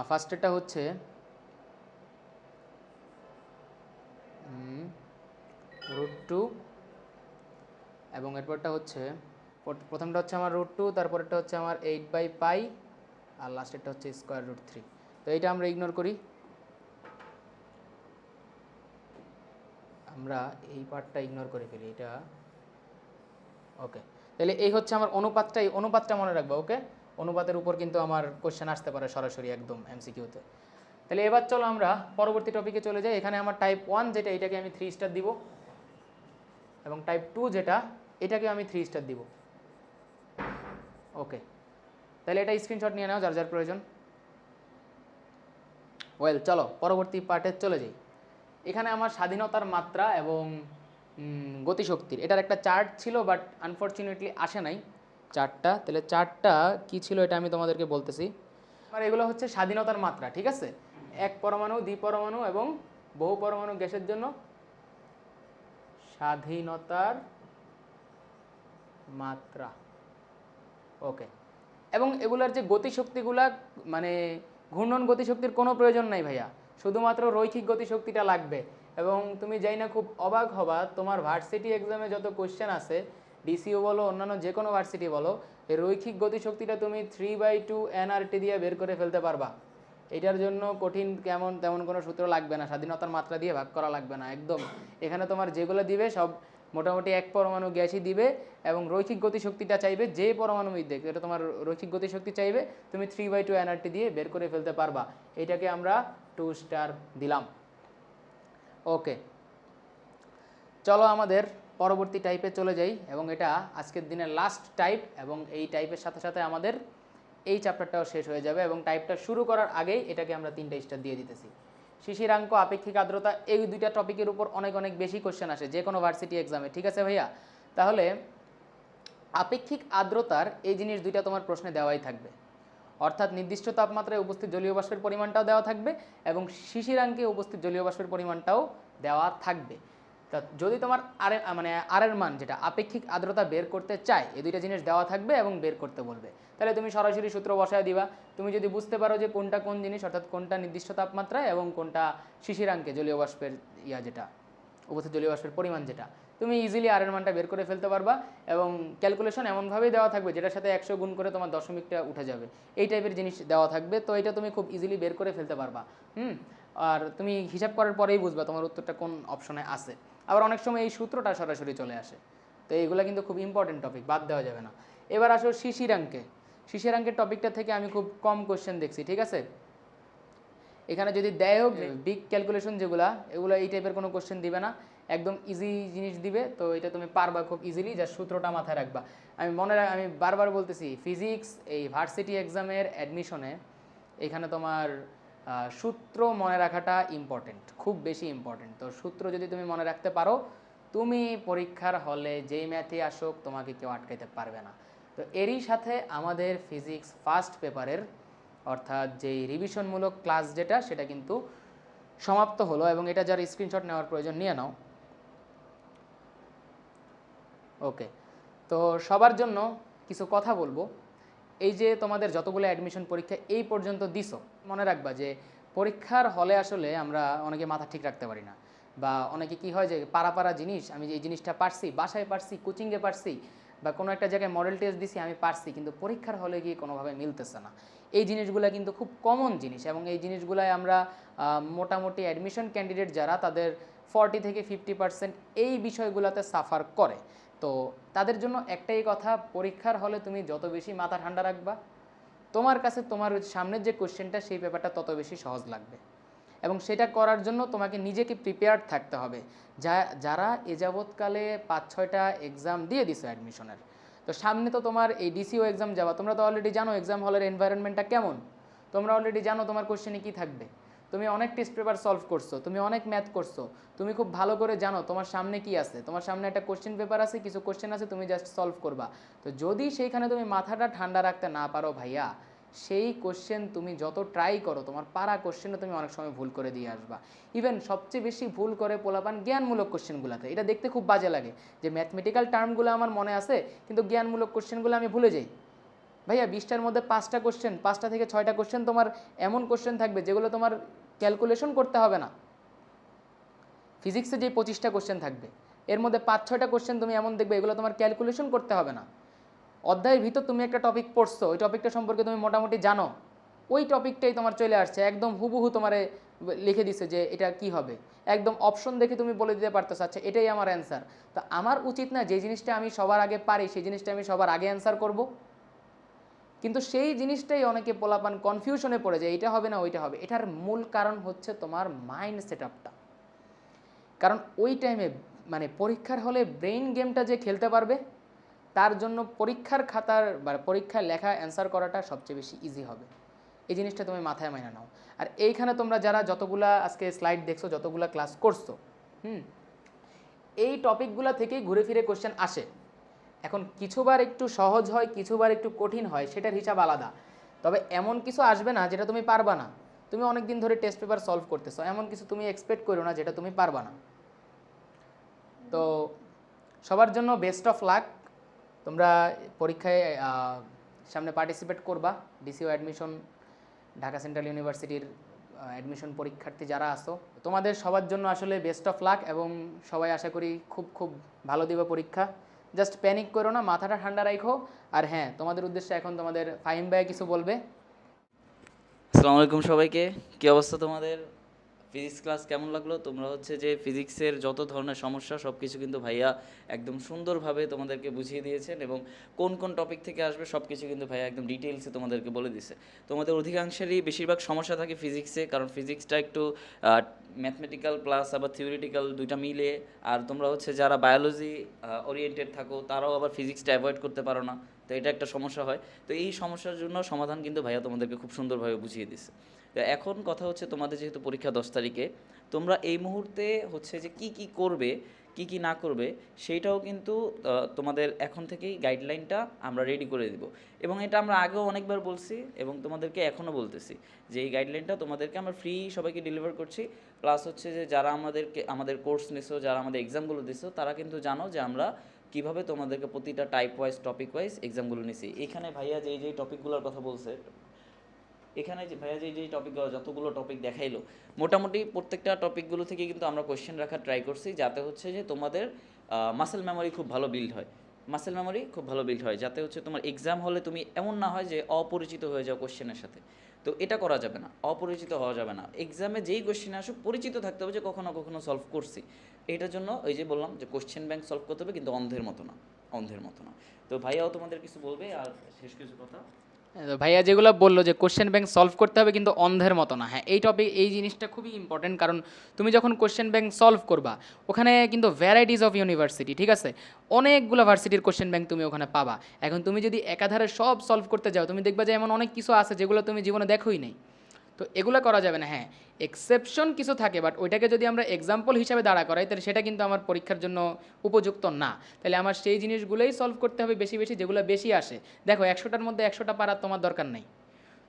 ফার্স্টেরটা হচ্ছে √2, এবং এরপরটা হচ্ছে, প্রথমটা হচ্ছে আমার √2, তারপরেরটা হচ্ছে আমার 8/π, আর লাস্টেরটা হচ্ছে √3। তো এইটা আমরা ইগনোর করি, আমরা এই পার্টটা ইগনোর করে ফেলি এটা। ওকে, তাহলে এই হচ্ছে আমার অনুপাতটা, এই অনুপাতটা মনে রাখবো। ওকে, অনুপাতের উপর কিন্তু আমার কোশ্চেন আসতে পারে সরাসরি একদম এমসিকিউতে। তাহলে এবার চলো আমরা পরবর্তী টপিকে চলে যাই। এখানে আমার টাইপ 1 যেটা, এটাকে আমি 3 স্টার দিব, এবং টাইপ 2 যেটা, এটাকে আমি 3 স্টার দিব। ওকে, তাহলে এটা স্ক্রিনশট নিয়ে নাও যার যার প্রয়োজন। ওয়েল, চলো পরবর্তী পার্টে চলে যাই। এখানে আমার স্বাধীনতার মাত্রা এবং গতিশক্তির, এটার একটা চার্ট ছিল, বাট আনফর্চুনেটলি আসে নাই চার্টটা। তাহলে চার্টটা কী ছিল এটা আমি তোমাদেরকে বলতেছি। আর এগুলো হচ্ছে স্বাধীনতার মাত্রা, ঠিক আছে? এক পরমাণু, দ্বিপরমাণু এবং বহু পরমাণু গ্যাসের জন্য স্বাধীনতার মাত্রা। ওকে, এবং এগুলার যে গতিশক্তিগুলা, মানে ঘূর্ণন গতিশক্তির কোনো প্রয়োজন নাই ভাইয়া, শুধুমাত্র রৈখিক গতিশক্তিটা লাগবে। এবং তুমি যাই না খুব অবাক হবা, তোমার ভার্সিটি এক্সামে যত কোশ্চেন আছে, ডিসিও বলো অন্যান্য যে কোনো ভার্সিটি বলো, এই রৈখিক গতিশক্তিটা তুমি 3/2 nRT দিয়ে বের করে ফেলতে পারবা। এটার জন্য কঠিন তেমন কোনো সূত্র লাগবে না, স্বাধীনতার মাত্রা দিয়ে ভাগ করা লাগবে না একদম। এখানে তোমার যেগুলো দিবে সব মোটামুটি এক পরমাণু গ্যাসই দিবে, এবং রৈখিক গতিশক্তিটা চাইবে যে পরমাণু মধ্যে, এটা তোমার রৈখিক গতিশক্তি চাইবে, তুমি 3/2 nRT দিয়ে বের করে ফেলতে পারবা। এটাকে আমরা 2 স্টার দিলাম। ওকে, চলো আমাদের পরবর্তী টাইপে চলে যাই, এবং এটা আজকের দিনের লাস্ট টাইপ, এবং এই টাইপের সাথে সাথে আমাদের এই চ্যাপ্টারটাও শেষ হয়ে যাবে। এবং টাইপটা শুরু করার আগেই এটাকে আমরা 3টা স্টার দিয়ে দিতেছি। শিশিরাঙ্ক, আপেক্ষিক আর্দ্রতা, এই 2টা টপিকের উপর অনেক অনেক বেশি কোশ্চেন আসে যে কোনো ভার্সিটি এক্সামে, ঠিক আছে ভাইয়া? তাহলে আপেক্ষিক আর্দ্রতার এই জিনিস 2টা তোমার প্রশ্নে দেওয়াই থাকবে, অর্থাৎ নির্দিষ্ট তাপমাত্রায় উপস্থিত জলীয় বাষ্পের পরিমাণটাও দেওয়া থাকবে, এবং শিশিরাঙ্কে উপস্থিত জলীয় বাষ্পের পরিমাণটাও দেওয়া থাকবে। তা যদি তোমার আরের মান, যেটা আপেক্ষিক আর্দ্রতা বের করতে চায়, এই 2টা জিনিস দেওয়া থাকবে এবং বের করতে বলবে, তাহলে তুমি সরাসরি সূত্র বসায় দিবা। তুমি যদি বুঝতে পারো যে কোনটা কোন জিনিস, অর্থাৎ কোনটা নির্দিষ্ট তাপমাত্রায় এবং কোনটা শিশিরাঙ্কে জলীয় বাষ্পের যেটা উপস্থিত জলীয় বাষ্পের পরিমাণ, যেটা তুমি ইজিলি আরের মানটা বের করে ফেলতে পারবা। এবং ক্যালকুলেশন এমনভাবেই দেওয়া থাকবে যেটার সাথে 100 গুণ করে তোমার দশমিকটা উঠে যাবে, এই টাইপের জিনিস দেওয়া থাকবে। তো এটা তুমি খুব ইজিলি বের করে ফেলতে পারবা। আর তুমি হিসাব করার পরেই বুঝবা তোমার উত্তরটা কোন অপশনে আছে। আবার অনেক সময় এই সূত্রটা সরাসরি চলে আসে। তো এইগুলো কিন্তু খুব ইম্পর্টেন্ট টপিক, বাদ দেওয়া যাবে না। এবার আসো শিশিরাঙ্কের টপিকটা থেকে আমি খুব কম কোশ্চেন দেখছি, ঠিক আছে? এখানে যদি দেয় হোক বিগ ক্যালকুলেশন যেগুলা, এগুলো এই টাইপের কোনো কোশ্চেন দিবে না। একদম ইজি জিনিস দিবে, তো এটা তুমি পারবা খুব ইজিলি, জাস্ট সূত্রটা মাথায় রাখবা। আমি বারবার বলতেছি, ফিজিক্স এই ভার্সিটি এক্সামের অ্যাডমিশনে এখানে তোমার সূত্র মনে রাখাটা ইম্পর্টেন্ট, খুব বেশি ইম্পর্টেন্ট। তো সূত্র যদি তুমি মনে রাখতে পারো, তুমি পরীক্ষার হলে যেই ম্যাথে আসুক তোমাকে কেউ আটকাইতে পারবে না। তো এরই সাথে আমাদের ফিজিক্স ফার্স্ট পেপারের অর্থাৎ যেই রিভিশনমূলক ক্লাস যেটা, সেটা কিন্তু সমাপ্ত হলো, এবং এটা যার স্ক্রিনশট নেওয়ার প্রয়োজন নিয়ে নাও। ওকে, তো সবার জন্য কিছু কথা বলবো। এই যে তোমাদের যতগুলো অ্যাডমিশন পরীক্ষা এই পর্যন্ত দিছো, মনে রাখবা যে পরীক্ষার হলে আসলে আমরা অনেকে মাথা ঠিক রাখতে পারি না, বা অনেকে কি হয় যে পারা জিনিস, আমি যে এই জিনিসটা পারছি, বাসায় পারছি, কোচিংয়ে পারছি, বা কোনো একটা জায়গায় মডেল টেস্ট দিছি আমি পারছি, কিন্তু পরীক্ষার হলে গিয়ে কোনোভাবে মিলতেছে না। এই জিনিসগুলো কিন্তু খুব কমন জিনিস, এবং এই জিনিসগুলাই আমরা মোটামুটি অ্যাডমিশন ক্যান্ডিডেট যারা, তাদের 40 থেকে 50% এই বিষয়গুলোতে সাফার করে। তো তাদের জন্য একটাই কথা, পরীক্ষার হলে তুমি যত বেশি মাথা ঠান্ডা রাখবা, তোমার কাছে তোমার সামনের যে কোশ্চেনটা সেই পেপারটা তত বেশি সহজ লাগবে। এবং সেটা করার জন্য তোমাকে নিজেকে প্রিপেয়ার্ড থাকতে হবে। যারা এ যাবৎকালে 5-6টা এক্সাম দিয়ে দিছো অ্যাডমিশনের, তো সামনে তো তোমার এই ডিসিও এক্সাম যাওয়া, তোমরা তো অলরেডি জানো এক্সাম হলের এনভায়রনমেন্টটা কেমন, তোমরা অলরেডি জানো তোমার কোশ্চেনে কী থাকবে। তুমি অনেক টেস্ট পেপার সলভ করছো, তুমি অনেক ম্যাথ করছো, তুমি খুব ভালো করে জানো তোমার সামনে কি আছে, তোমার সামনে একটা কোশ্চেন পেপার আছে, কিছু কোশ্চেন আছে, তুমি জাস্ট সলভ করবা। তো যদি সেইখানে তুমি মাথাটা ঠান্ডা রাখতে না পারো ভাইয়া, সেই কোশ্চেন তুমি যত ট্রাই করো, তোমার পারা কোশ্চেনে তুমি অনেক সময় ভুল করে দিয়ে আসবা। ইভেন সবচেয়ে বেশি ভুল করে পোলাপান জ্ঞানমূলক কোশ্চেনগুলোতে, এটা দেখতে খুব বাজে লাগে যে ম্যাথমেটিক্যাল টার্মগুলো আমার মনে আছে কিন্তু জ্ঞানমূলক কোশ্চেনগুলো আমি ভুলে যাই। ভাইয়া 20টার মধ্যে 5টা কোশ্চেন, 5টা থেকে 6টা কোশ্চেন তোমার এমন কোশ্চেন থাকবে যেগুলো তোমার ক্যালকুলেশন করতে হবে না। ফিজিক্সে যে 25টা কোশ্চেন থাকবে, এর মধ্যে 5-6টা কোশ্চেন তুমি এমন দেখবে এগুলো তোমার ক্যালকুলেশন করতে হবে না। অধ্যায়ের ভিতর তুমি একটা টপিক পড়ছো, ওই টপিকটা সম্পর্কে তুমি মোটামুটি জানো, ওই টপিকটাই তোমার চলে আসছে একদম হুবহু, তোমারে লিখে দিছে যে এটা কি হবে, একদম অপশন দেখে তুমি বলে দিতে পারতেছ আচ্ছা এটাই আমার অ্যান্সার। তো আমার উচিত না যে জিনিসটা আমি সবার আগে পারি সেই জিনিসটা আমি সবার আগে অ্যান্সার করব? কিন্তু সেই জিনিসটাই অনেকে পোলাপান কনফিউশনে পড়ে যায়, এটা হবে না ওইটা হবে। এটার মূল কারণ হচ্ছে তোমার মাইন্ড সেটআপটা। কারণ ওই টাইমে মানে পরীক্ষার হলে ব্রেইন গেমটা যে খেলতে পারবে, তার জন্য পরীক্ষার খাতার বা পরীক্ষায় লেখা অ্যান্সার করাটা সবচেয়ে বেশি ইজি হবে। এই জিনিসটা তুমি মাথায় মাইনা নাও। আর এইখানে তোমরা যারা যতগুলা আজকে স্লাইড দেখছো, যতগুলা ক্লাস করছো, এই টপিকগুলা থেকেই ঘুরে ফিরে কোশ্চেন আসে। এখন কিছুবার একটু সহজ হয়, কিছুবার একটু কঠিন হয়, সেটার হিসাব আলাদা। তবে এমন কিছু আসবে না যেটা তুমি পারবা না। তুমি অনেক দিন ধরে টেস্ট পেপার সলভ করতেছো, এমন কিছু তুমি এক্সপেক্ট করো না যেটা তুমি পারবা না। তো সবার জন্য বেস্ট অফ লাক। তোমরা পরীক্ষায় সামনে পার্টিসিপেট করবা। ডিসিও অ্যাডমিশন, ঢাকা সেন্ট্রাল ইউনিভার্সিটির অ্যাডমিশন পরীক্ষার্থী যারা আসো, তোমাদের সবার জন্য আসলে বেস্ট অফ লাক, এবং সবাই আশা করি খুব খুব ভালো দিবে পরীক্ষা। জাস্ট প্যানিক করো না, মাথাটা ঠান্ডা রাখো। আর হ্যাঁ, তোমাদের উদ্দেশ্যে এখন তোমাদের ফাহিম ভাই কিছু বলবে। আসসালামু আলাইকুম সবাইকে। কী অবস্থা তোমাদের? ফিজিক্স ক্লাস কেমন লাগলো? তোমরা হচ্ছে যে ফিজিক্সের যত ধরনের সমস্যা সব কিছু কিন্তু ভাইয়া একদম সুন্দরভাবে তোমাদেরকে বুঝিয়ে দিয়েছেন, এবং কোন কোন টপিক থেকে আসবে সব কিছু কিন্তু ভাইয়া একদম ডিটেলসে তোমাদেরকে বলে দিছে। তোমাদের অধিকাংশেরই বেশিরভাগ সমস্যা থাকে ফিজিক্সে, কারণ ফিজিক্সটা একটু ম্যাথমেটিক্যাল প্লাস আবার থিওরিটিক্যাল দুইটা মিলে। আর তোমরা হচ্ছে যারা বায়োলজি ওরিয়েন্টেড থাকো তারাও আবার ফিজিক্সটা অ্যাভয়েড করতে পারো না, তো এটা একটা সমস্যা হয়। তো এই সমস্যার জন্য সমাধান কিন্তু ভাইয়া তোমাদেরকে খুব সুন্দরভাবে বুঝিয়ে দিচ্ছে। তো এখন কথা হচ্ছে, তোমাদের যেহেতু পরীক্ষা 10 তারিখে, তোমরা এই মুহূর্তে হচ্ছে যে কি করবে, কি না করবে, সেইটাও কিন্তু তোমাদের এখন থেকেই গাইডলাইনটা আমরা রেডি করে দিব। এবং এটা আমরা আগেও অনেকবার বলছি এবং তোমাদেরকে এখনও বলতেছি যে এই গাইডলাইনটা তোমাদেরকে আমরা ফ্রি সবাইকে ডেলিভার করছি। প্লাস হচ্ছে যে যারা আমাদের কোর্স নিছো, যারা আমাদের এক্সামগুলো দিছো, তারা কিন্তু জানো যে আমরা কীভাবে তোমাদেরকে প্রতিটা টাইপ ওয়াইজ টপিক ওয়াইজ এক্সামগুলো নিছি। এখানে ভাইয়া যেই টপিকগুলোর কথা বলছে, এখানে যে ভাইয়া যেই টপিকগুলো যতগুলো টপিক দেখাইলো, মোটামুটি প্রত্যেকটা টপিকগুলো থেকে কিন্তু আমরা কোয়েশ্চেন রাখার ট্রাই করছি, যাতে হচ্ছে যে তোমাদের মাসেল মেমোরি খুব ভালো বিল্ড হয়, যাতে হচ্ছে তোমার এক্সাম হলে তুমি এমন না হয় যে অপরিচিত হয়ে যাও কোয়েশ্চেনের সাথে। তো এটা করা যাবে না, অপরিচিত হওয়া যাবে না। এক্সামে যেই কোয়েশ্চেন আসুক পরিচিত থাকতে হবে যে কখনো সলভ করছি। এটার জন্য ওই যে বললাম যে কোয়েশ্চেন ব্যাংক সলভ করতে হবে, কিন্তু অন্ধের মতো না। তো ভাইয়াও তোমাদের কিছু বলবে, আর শেষ কিছু কথা। তো ভাইয়া যেগুলো বললো যে কোশ্চেন ব্যাংক সলভ করতে হবে কিন্তু অন্ধের মতো না, হ্যাঁ এই জিনিসটা খুবই ইম্পর্টেন্ট। কারণ তুমি যখন কোশ্চেন ব্যাংক সলভ করবা ওখানে কিন্তু ভ্যারাইটিস অফ ইউনিভার্সিটি, ঠিক আছে, অনেকগুলো ভার্সিটির কোশ্চেন ব্যাংক তুমি ওখানে পাবা। এখন তুমি যদি একাধারে সব সলভ করতে যাও তুমি দেখবা যে এমন অনেক কিছু আছে যেগুলো তুমি জীবনে দেখোই নাই। তো এগুলো করা যাবে না। হ্যাঁ, এক্সেপশন কিছু থাকে, বাট ওইটাকে যদি আমরা এক্সাম্পল হিসাবে দাঁড়া করাই তাহলে সেটা কিন্তু আমার পরীক্ষার জন্য উপযুক্ত না। তাহলে আমার সেই জিনিসগুলোই সলভ করতে হবে বেশি বেশি, যেগুলো বেশি আসে। দেখো 100টার মধ্যে 100টা পারার তোমার দরকার নেই,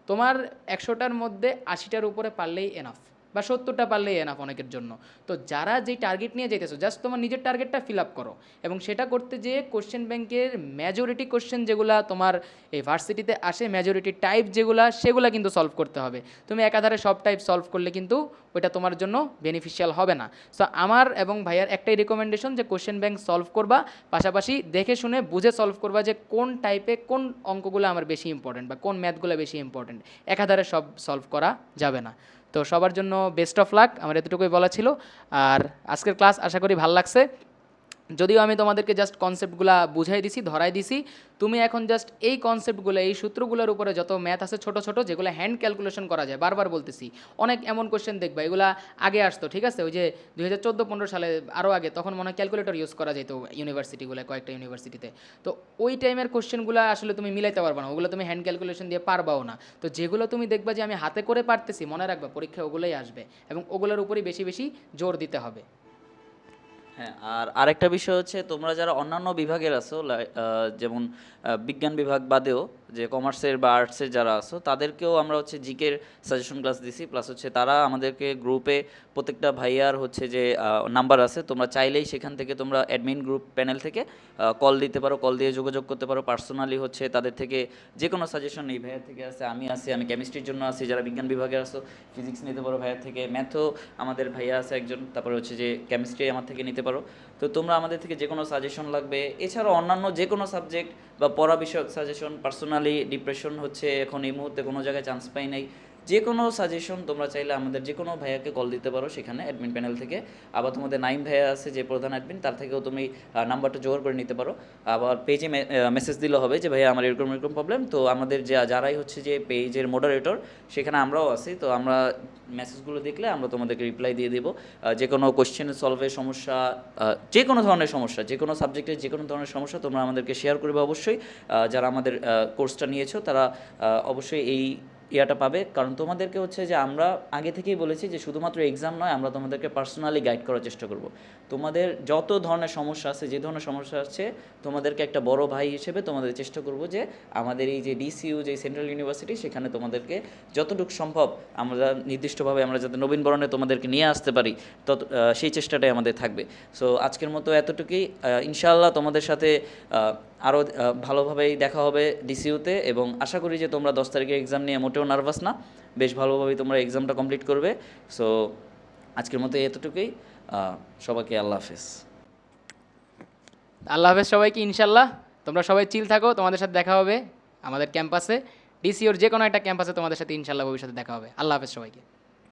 তোমার 100টার মধ্যে 80টার উপরে পারলেই এনাফ, বা 70টা পারলেই এনাফ অনেকের জন্য। তো যারা যেই টার্গেট নিয়ে যেতেছো জাস্ট তোমার নিজের টার্গেটটা ফিল আপ করো, এবং সেটা করতে যেয়ে কোশ্চেন ব্যাংকের মেজরিটি কোশ্চেন যেগুলা তোমার এই ভার্সিটিতে আসে, মেজরিটি টাইপ যেগুলা সেগুলা কিন্তু সলভ করতে হবে। তুমি একাধারে সব টাইপ সলভ করলে কিন্তু ওইটা তোমার জন্য বেনিফিশিয়াল হবে না। সো আমার এবং ভাইয়ার একটাই রিকমেন্ডেশন যে কোশ্চেন ব্যাংক সলভ করবা, পাশাপাশি দেখে শুনে বুঝে সলভ করবা যে কোন টাইপে কোন অঙ্কগুলো আমার বেশি ইম্পর্টেন্ট বা কোন ম্যাথগুলো বেশি ইম্পর্টেন্ট। একাধারে সব সলভ করা যাবে না। তো সবার জন্য বেস্ট অফ লাক, আমার এতটুকুই বলা ছিল। আর আজকের ক্লাস আশা করি ভালো লাগছে। যদিও আমি তোমাদেরকে জাস্ট কনসেপ্টগুলো বুঝাই দিছি, ধরাই দিছি, তুমি এখন জাস্ট এই কনসেপ্টগুলো, এই সূত্রগুলোর উপরে যত ম্যাথ আছে ছোট ছোট যেগুলো হ্যান্ড ক্যালকুলেশন করা যায়, বারবার বলতেছি, অনেক এমন কোশ্চেন দেখবা এগুলা আগে আসতো, ঠিক আছে, ওই যে 2014-15 সালে আরও আগে, তখন মনে হয় ক্যালকুলেটর ইউজ করা যেত ইউনিভার্সিটিগুলো, কয়েকটা ইউনিভার্সিটিতে। তো ওই টাইমের কোশ্চেনগুলো আসলে তুমি মিলাইতে পারবা না, ওগুলো তুমি হ্যান্ড ক্যালকুলেশন দিয়ে পারবাও না। তো যেগুলো তুমি দেখবা যে আমি হাতে করে পারতেছি, মনে রাখবা পরীক্ষায় ওগুলোই আসবে, এবং ওগুলোর উপরই বেশি বেশি জোর দিতে হবে। হ্যাঁ, আর আরেকটা বিষয় হচ্ছে তোমরা যারা অন্যান্য বিভাগের আছো যেমন বিজ্ঞান বিভাগ বাদেও যে কমার্সের বা আর্টসের যারা আছো তাদেরকেও আমরা হচ্ছে জিকের সাজেশন ক্লাস দিছি, প্লাস হচ্ছে তারা আমাদেরকে গ্রুপে প্রত্যেকটা ভাইয়ার হচ্ছে যে নাম্বার আছে, তোমরা চাইলেই সেখান থেকে তোমরা অ্যাডমিন গ্রুপ প্যানেল থেকে কল দিতে পারো, কল দিয়ে যোগাযোগ করতে পারো পার্সোনালি, হচ্ছে তাদের থেকে যে কোনো সাজেশন এই ভাইয়ার থেকে আছে, আমি আছি, আমি কেমিস্ট্রির জন্য আছি, যারা বিজ্ঞান বিভাগে আসো ফিজিক্স নিতে পারো ভাইয়ার থেকে, ম্যাথও আমাদের ভাইয়া আছে একজন, তারপরে হচ্ছে যে কেমিস্ট্রি আমার থেকে নিতে পারো। তো তোমরা আমাদের থেকে যে কোনো সাজেশন লাগবে, এছাড়াও অন্যান্য যে কোনো সাবজেক্ট বা পড়া বিষয়ক সাজেশন, পার্সোনালি ডিপ্রেশন হচ্ছে এখন এই মুহূর্তে কোনো জায়গায় চান্স পাই নাই, যে কোনো সাজেশন তোমরা চাইলে আমাদের যে কোনো ভাইয়াকে কল দিতে পারো সেখানে অ্যাডমিন প্যানেল থেকে। আবার তোমাদের নাইম ভাইয়া আছে যে প্রধান অ্যাডমিন, তার থেকেও তুমি নাম্বারটা জোগাড় করে নিতে পারো। আবার পেজে মেসেজ দিলে হবে যে ভাইয়া আমার এরকম এরকম প্রবলেম। তো আমাদের যারাই হচ্ছে যে পেজের মডারেটর সেখানে আমরাও আছি, তো আমরা মেসেজগুলো দেখলে আমরা তোমাদেরকে রিপ্লাই দিয়ে দেবো। যে কোনো কোশ্চেন সলভের সমস্যা, যে কোনো ধরনের সমস্যা, যে কোনো সাবজেক্টের যে কোনো ধরনের সমস্যা তোমরা আমাদেরকে শেয়ার করবে অবশ্যই। যারা আমাদের কোর্সটা নিয়েছো তারা অবশ্যই এই ইয়াটা পাবে, কারণ তোমাদেরকে হচ্ছে যে আমরা আগে থেকেই বলেছি যে শুধুমাত্র এক্সাম নয়, আমরা তোমাদেরকে পার্সোনালি গাইড করার চেষ্টা করব। তোমাদের যত ধরনের সমস্যা আছে, যে ধরনের সমস্যা আছে, তোমাদেরকে একটা বড় ভাই হিসেবে তোমাদের চেষ্টা করব যে আমাদের এই যে ডিসিইউ যে সেন্ট্রাল ইউনিভার্সিটি সেখানে তোমাদেরকে যতটুকু সম্ভব আমরা নির্দিষ্টভাবে আমরা যাতে নবীনবরণে তোমাদেরকে নিয়ে আসতে পারি তত সেই চেষ্টাটাই আমাদের থাকবে। সো আজকের মতো এতটুকুই। ইনশাআল্লাহ তোমাদের সাথে আরও ভালোভাবেই দেখা হবে ডিসিইউতে, এবং আশা করি যে তোমরা 10 তারিখের এক্সাম নিয়ে মোটেও নার্ভাস না, বেশ ভালোভাবেই তোমরা এক্সামটা কমপ্লিট করবে। সো আজকের মতো এতটুকুই। সবাইকে আল্লাহ হাফেজ। আল্লাহ হাফেজ সবাইকে। ইনশাল্লাহ তোমরা সবাই চিল থাকো, তোমাদের সাথে দেখা হবে আমাদের ক্যাম্পাসে, ডিসিওর যে কোনো একটা ক্যাম্পাসে তোমাদের সাথে ইনশাল্লাহ ভবিষ্যতে দেখা হবে। আল্লাহ হাফেজ সবাইকে।